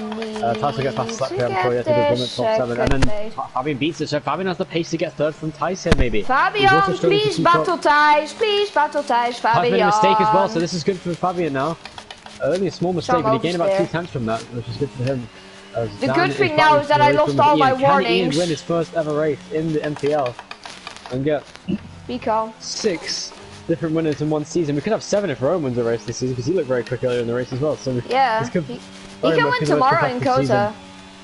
Tice will get past Slap here, I'm sure he has to do 1 top 7. And then Fabian beats it, so Fabian has the pace to get third from Tice here, maybe. Fabian, please battle Tice. Please battle Tice, Fabian. Tice made a mistake as well, so this is good for Fabian now. Only a small mistake, but he gained about 2 tenths from that, which is good for him. The good thing now is that I lost all my warnings. Can Ian win his first ever race in the MPL and get 6 different winners in one season? We could have 7 if Rowan wins a race this season because he looked very quick earlier in the race as well. So yeah, he can win tomorrow in Kota.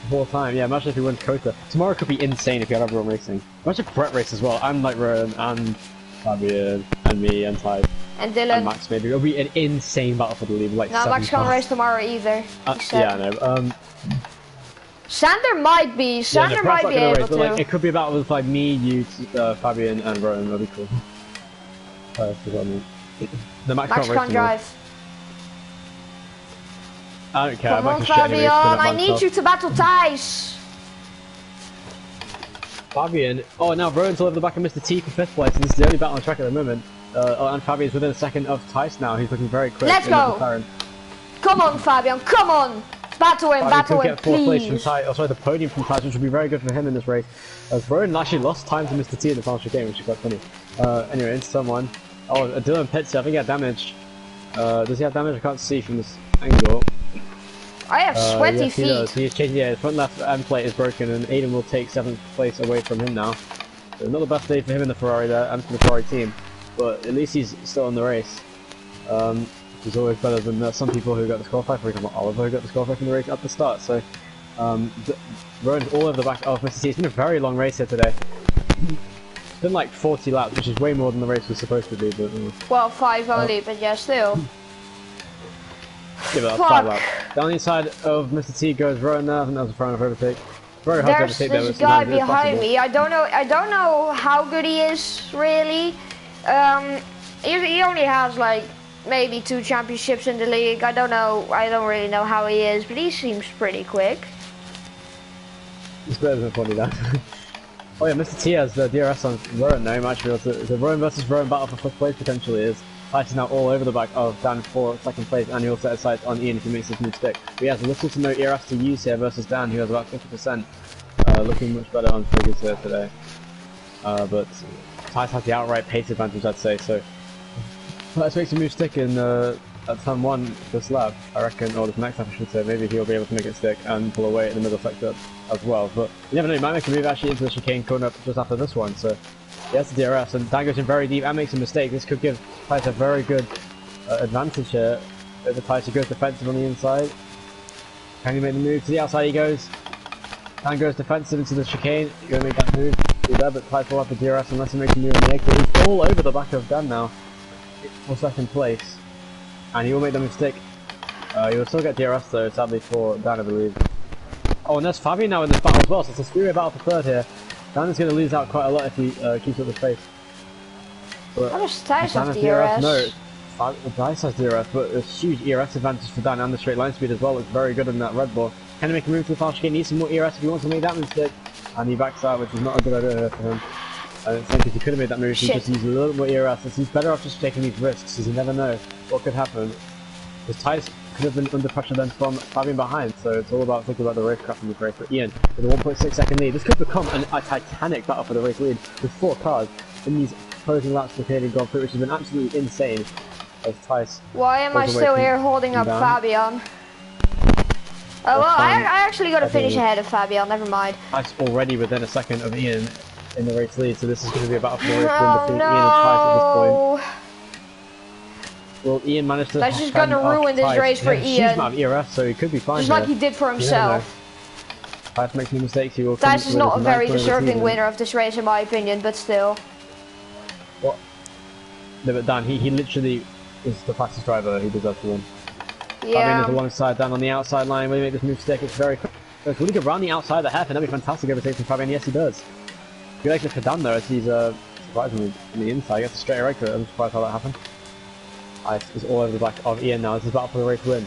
Of all time, yeah. Imagine if he wins Kota. Tomorrow could be insane if you had everyone racing. Imagine if Brett race as well, and like Rowan and Fabian and me and Ty. And Dylan. And Max maybe. It'll be an insane battle for the lead. Like no, Max can't race tomorrow either. Yeah, I know. Sander might be. Sander might be able to. Like, it could be a battle with like me, you, Fabian, and Rowan. That'd be cool. The Max can't drive. I don't care. Come on, Fabian. I need you to battle Thijs. Fabian. Oh, now Rowan's all over the back of Mr. T for 5th place, and this is the only battle on track at the moment. And Fabian's within a second of Thijs now. He's looking very quick. Let's go. Come on, Fabian. Come on. Battle him, please. From the podium from Thijs, which would be very good for him in this race. As Rowan actually lost time to Mr. T in the final game, which is quite funny. Anyway, into someone. Oh, Dylan pits. I think he had damage. Does he have damage? I can't see from this angle. I have sweaty feet. He does. He's changing. Yeah, his front left end plate is broken, and Aiden will take 7th place away from him now. So not the best day for him in the Ferrari there, and for the Ferrari team, but at least he's still in the race. Which is always better than some people who got disqualified. For example, Oliver who got disqualified from the race at the start. So Rowan's all over the back of Mr. T. It's been a very long race here today. It's been like 40 laps, which is way more than the race was supposed to be. But well, 5 only, but yeah, still. Give it 5 laps. Down the inside of Mr. T goes Rowan there. I think that was a front of overtake. Very hard to overtake there. There's this guy behind me. I don't know how good he is really. He only has like maybe 2 championships in the league. I don't really know how he is, but he seems pretty quick. It's better than funny that. Oh yeah, Mr. T has the DRS on Rowan now. He might be able to. The Rowan versus Rowan battle for 5th place potentially is. Tice is now all over the back of Daan for second place, and he'll set his sights on Ian if he makes this move stick. But he has little to no ERS to use here versus Daan, who has about 50%, looking much better on figures here today. But Tice has the outright pace advantage, I'd say, so let's make some move stick in at turn 1 this lap, I reckon, or this next lap I should say. Maybe he'll be able to make it stick and pull away in the middle sector as well. But you never know, he might make a move actually into the chicane coming up just after this one, so he has the DRS, and Daan goes in very deep and makes a mistake. This could give Tice a very good advantage here. The Tice goes defensive on the inside. Can he make the move? To the outside he goes. Daan goes defensive into the chicane. He's going to make that move there, but Tice will have the DRS unless he makes a move in the exit. He's all over the back of Daan now for second place. And he will make the mistake. He will still get DRS though, sadly for Daan, I believe. Oh, and there's Fabian now in this battle as well, so it's a three-way battle for third here. Daan is going to lose out quite a lot if he keeps up the pace. How does Tice have DRS? No, Tice has DRS, but a huge ERS advantage for Daan, and the straight line speed as well. It's very good in that Red Bull. Can he make a move to the fast chicane? Needs some more ERS if he wants to make that mistake. And he backs out, which is not a good idea here for him. I don't think if he could have made that move, he just used a little more ERS. He's better off just taking these risks, because you never know what could happen. Because Tice could have been under pressure then from Fabian behind, so it's all about thinking about the racecraft in this race. But Ian, with a 1.6 second lead, this could become a titanic battle for the race lead with 4 cars in these closing laps for the Canadian Grand Prix, which has been absolutely insane. As Tice. Why am I still here holding up Fabian? Oh well, I actually got to finish ahead of Fabian, never mind. Tice already within a second of Ian in the race lead, so this is going to be a battle for the race win between Ian and Tice at this point. Will Ian manage to... That's just going to ruin this race for Ian. He's amount of ERS, so he could be fine. Just like he did for himself. Tice makes no mistakes, he will... Tice is not a very deserving winner of this race in my opinion, but still. What? No, but Daan, he literally is the fastest driver, he deserves to win. Yeah. Fabian is alongside Daan on the outside line. Will he make this move stick? It's very quick. Will he go round the outside of the hairpin? That'd be fantastic overtake from Fabian. Yes, he does. He likes it for Daan though, as he's surprisingly on the inside. He gets a straight right to it. I'm surprised how that happened. Tice is all over the back of Ian now. This is battle for the race win.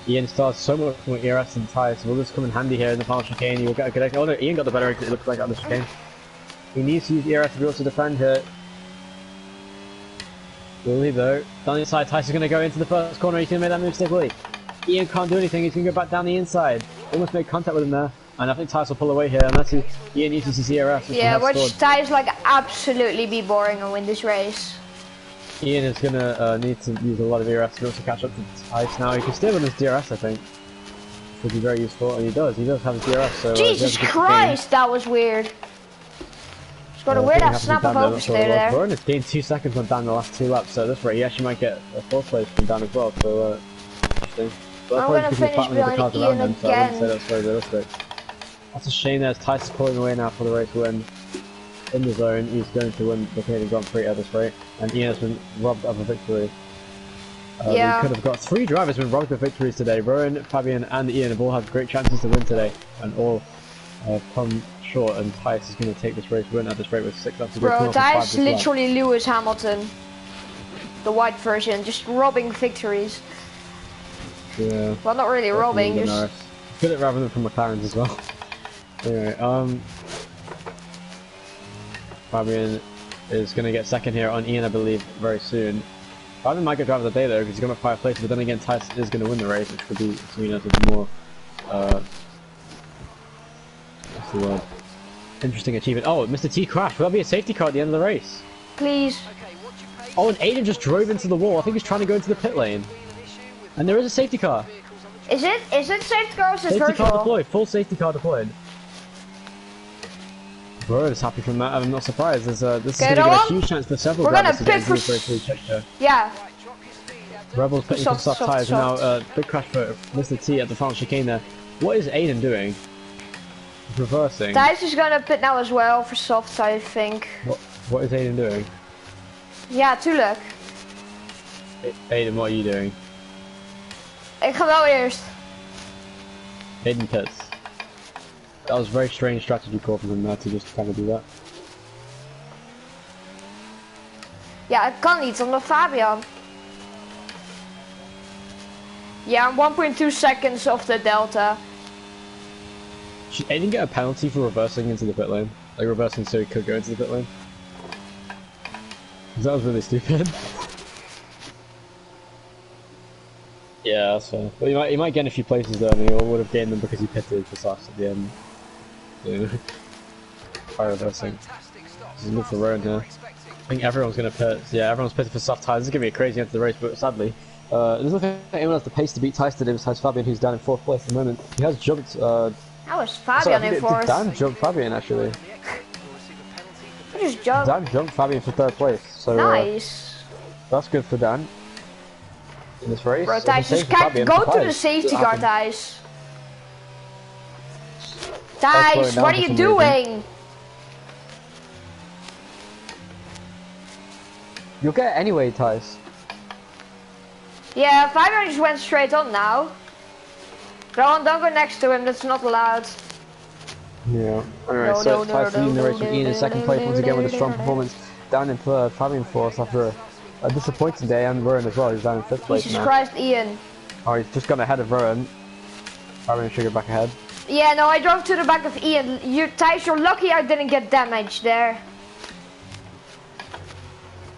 Ian starts so much more ERS than Tice. Will this come in handy here in the final chicane? He will get a good exit. Oh no, Ian got the better exit, it looks like, on the chicane. He needs to use ERS if he wants to defend here. Will he though? Down the inside, Tice is going to go into the first corner. He's going to make that move stick, will he? Ian can't do anything. He's going to go back down the inside. Almost make contact with him there. And I think Tice will pull away here unless Ian uses his ERS. Yeah, watch Tice like absolutely be boring and win this race. Ian is going to need to use a lot of ERS to also catch up to Tice now. He can still win his DRS, I think. Which would be very useful, and he does. He does have his DRS. So, Jesus Christ, that was weird. Got a weird ass snap of oversteer there. Rowan has gained 2 seconds on Daan the last 2 laps, so this rate he actually might get a 4th place from Daan as well, so interesting. But I'm gonna finish behind Ian again. So I wouldn't say that's very realistic. That's a shame there as Tice is pulling away now for the race win. In the zone, he's going to win the Canadian Grand Prix at this rate, and Ian has been robbed of a victory. Yeah. We could have got 3 drivers been robbed of victories today. Rowan, Fabian and Ian have all had great chances to win today, and all come short, and Tice is going to take this race win at this rate with 6 laps to go. Bro, Tice literally Lewis Hamilton. The white version, just robbing victories. Yeah. Well, not really robbing, just... Good at rather than from McLaren's as well. Anyway, Fabian is going to get second here on Ian, I believe, very soon. Fabian might get driver of the day though, because he's going to 5 places, but then again, Tice is going to win the race, which could be seen as a more, what's the word? Interesting achievement. Oh, Mr. T crashed. Will that be a safety car at the end of the race? Please. Oh, and Aiden just drove into the wall. I think he's trying to go into the pit lane. And there is a safety car. Is it safety car or is it virtual? Safety car deployed. Full safety car deployed. Bro is happy from that. I'm not surprised. This is going to give a huge chance for several drivers to get into this race. Yeah. Rebels putting some soft tyres, and now big crash for Mr. T at the final chicane there. What is Aiden doing? He's reversing. Tice is going to pit now as well for soft, I think. What is Aiden doing? Ja, tuurlijk. Aiden, what are you doing? Ik ga wel eerst. Aiden pits. That was a very strange strategy call from him there to just kind of do that. Ja, het kan niet, omdat Fabian. Yeah, I'm 1.2 seconds off the delta. Should Aiden get a penalty for reversing into the pit lane? Like reversing so he could go into the pit lane? That was really stupid. Yeah, that's fair. Well, you might gain a few places though, and you would have gained them because you pitted just last at the end. So, fire reversing. Fantastic stop. Just move the road here. I think everyone's going to pit. Yeah, everyone's pitting for soft tyres. This is going to be a crazy end to the race, but sadly, there's nothing anyone has the pace to beat Tice today besides Fabian, who's down in 4th place at the moment. He has jumped. How was Fabian in 4th? Dan jumped Fabian actually. He just jumped. Dan jumped Fabian for 3rd place. So Nice. that's good for Dan in this race. Bro, Thijs, just go to the safety car, Thijs. Thijs, what are you doing? You'll get it anyway, Tice. Yeah, Fabian just went straight on now. Rowan, don't go next to him, that's not allowed. Yeah. Alright, so it's Tice leading the race with Ian in 2nd place once again with a strong performance. Down in 3rd, Fabian 4th after a disappointing day, and Rowan as well, he's down in 5th place Jesus now. Christ, Ian. Oh, he's just gone ahead of Rowan. Fabian should get back ahead. Yeah, no, I drove to the back of Ian. Thijs, you're lucky I didn't get damaged there.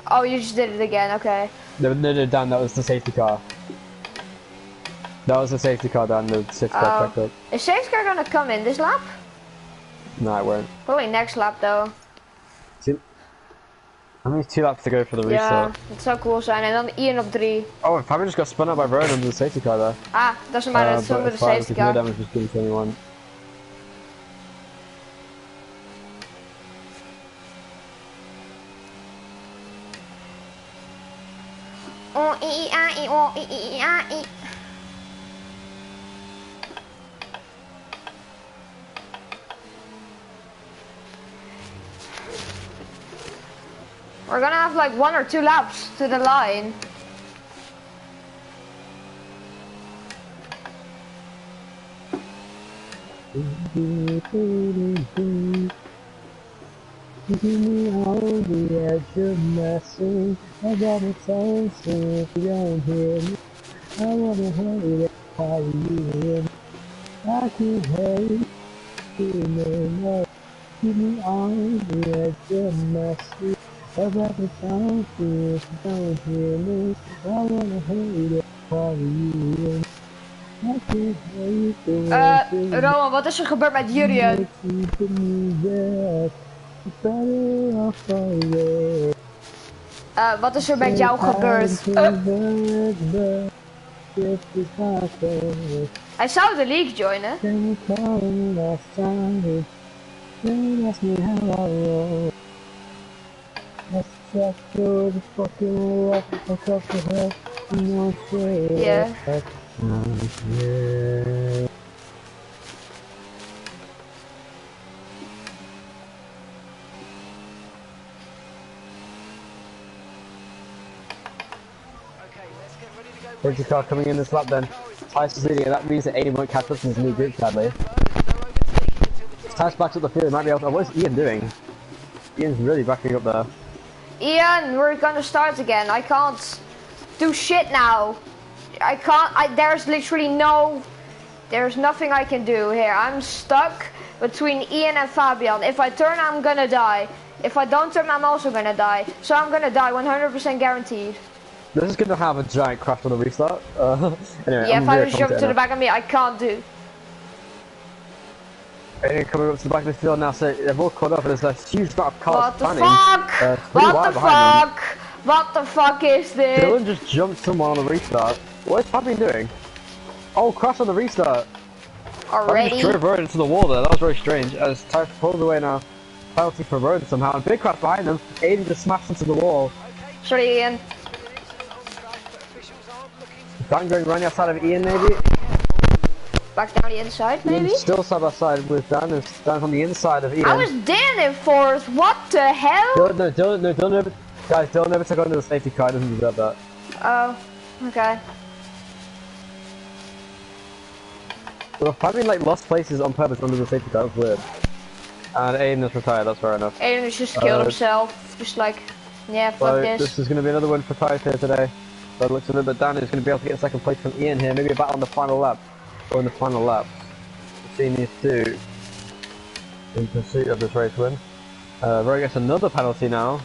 Oh, you just did it again, okay. No, Dan, that was the safety car. That was the safety car, Dan, the safety car checked up. Is safety car gonna come in this lap? No, it won't. Probably next lap though. I mean, 2 laps to go for the Yeah, restart. it's so cool zijn. And then Ian op 3. Oh, Fabian just got spun out by Rowan under the safety car there. Ah, doesn't matter, it's still with the safety No car. damage was given to anyone. We're gonna have like 1 or 2 laps to the line. Give me all the edge of my soul. I got a soul, so if you don't hear me, I wanna hurry to carry you in. I can't hurry to no more. Give me all the edge of my soul. I got a soul, so if you don't hear me, I wanna hurry to carry you in. I can't hurry to Rowan, wat is er gebeurd met Jurjen? Wat is er met jou gebeurd? Hij zou de league joinen. Ja. Safety car coming in this lap then. Tice is leading, and that means that Aiden won't catch up in his new group, sadly. Tice backs up the field, he might be able to. What is Ian doing? Ian's really backing up there. Ian, we're gonna start again. I can't do shit now. I can't, there's literally there's nothing I can do here. I'm stuck between Ian and Fabian. If I turn, I'm gonna die. If I don't turn, I'm also gonna die. So I'm gonna die, 100% guaranteed. This is gonna have a giant crash on the restart. Anyway, Yeah, if I was jumping to the back of me, I can't do. Aiden coming up to the back of the field now, so they've all caught up and there's a huge amount of cars What the spanning. fuck? What the fuck? What the fuck is this? Dylan just jumped someone on the restart. What is Fabian doing? Oh, crash on the restart. Already? Fabian just drove Rowan into the wall there, that was very strange. As Tyre pulled away now. Penalty for Rowan somehow, and big crash behind them. Aiden just smashed into the wall. Sorry, Ian. Dan going running outside of Ian maybe? Back down the inside, maybe? Ian's still side by side with Dan, and Dan's on the inside of Ian. I was Dan in 4th, what the hell? Dylan never, guys, Dylan never took under the safety car, doesn't deserve that. Oh, okay. Well, Fabian like lost places on purpose under the safety car, that's weird. And Aiden is retired, that's fair enough. Aiden has just killed himself, just like, yeah, fuck So this. this is going to be another win for Tyre here today. So it looks a little bit Dan is going to be able to get 2nd place from Ian here, maybe a battle on the final lap. Or in the final lap. Between these two in pursuit of this race win. Rowan gets another penalty now.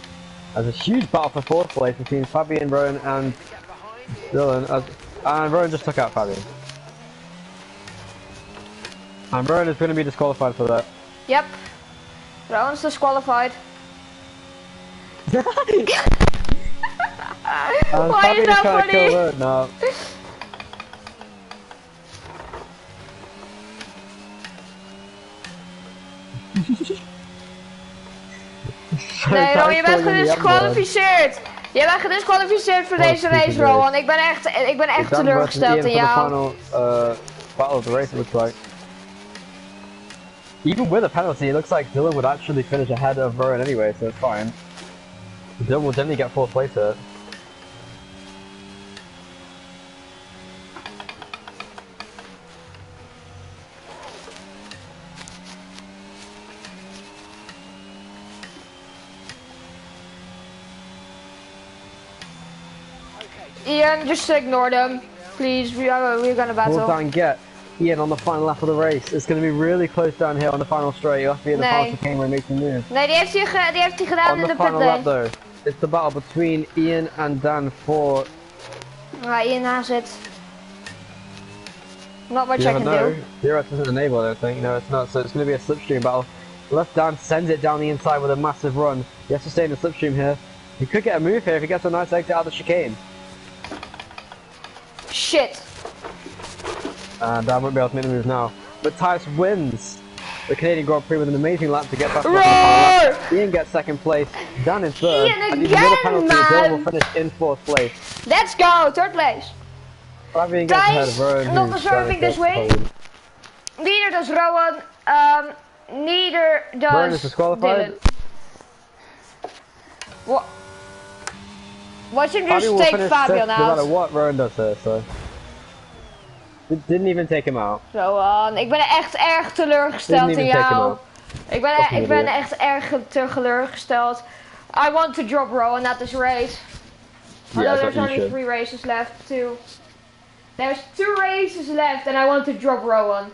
There's a huge battle for 4th place between Fabian, Rowan, and Get behind. Dylan. And Rowan just took out Fabian. And Rowan is going to be disqualified for that. Yep. Rowan's disqualified. And Why is Fabian's that trying to kill funny? Rowan now. Nee, Rowan, je bent Tijdens gedisqualificeerd. Je bent gedisqualificeerd voor deze race, Rowan. Ik ben echt teleurgesteld in jou. Final battle of the race, it looks like. Even with a penalty, it looks like Dylan would actually finish ahead of Rowan anyway, so it's fine. Dylan will definitely get 4th place here. Ian, just ignore them. Please, we're gonna battle. Will Daan get Ian on the final lap of the race? It's going to be really close down here on the final straight. You have to be in the final chicane where he makes the move. Nee, die heeft hij gedaan On in the de pit final lap lane. though, it's the battle between Ian and Daan for... Ah, Ian has it. Not much You I never can know. do. Zero doesn't enable, I don't think. No, it's not. So it's going to be a slipstream battle. Left Daan sends it down the inside with a massive run. He has to stay in the slipstream here. He could get a move here if he gets a nice exit out of the chicane. Shit. And Daan won't be able to make the move now. But Tice wins the Canadian Grand Prix with an amazing lap to get back to the final lap. Ian gets 2nd place. Daan in 3rd. Ian and even with a again, penalty, man. Dylan will finish in 4th place. Let's go, 3rd place. Fabian gets ahead of Guys, Rowan, not who's deserving down in this win. 5th. Neither does Rowan. Neither Rowan is does disqualified. Dylan. What? Watch him just Fabian will take finish Fabian 5th no matter out. what Rowan does here, so... It didn't even take him out. Rowan, ik ben echt erg teleurgesteld Didn't in even take him jou. out. Ik ben echt erg teleurgesteld. I want to drop Rowan at this race. Yeah, Although that's there's what you only should. 3 races left, 2. There's 2 races left and I want to drop Rowan.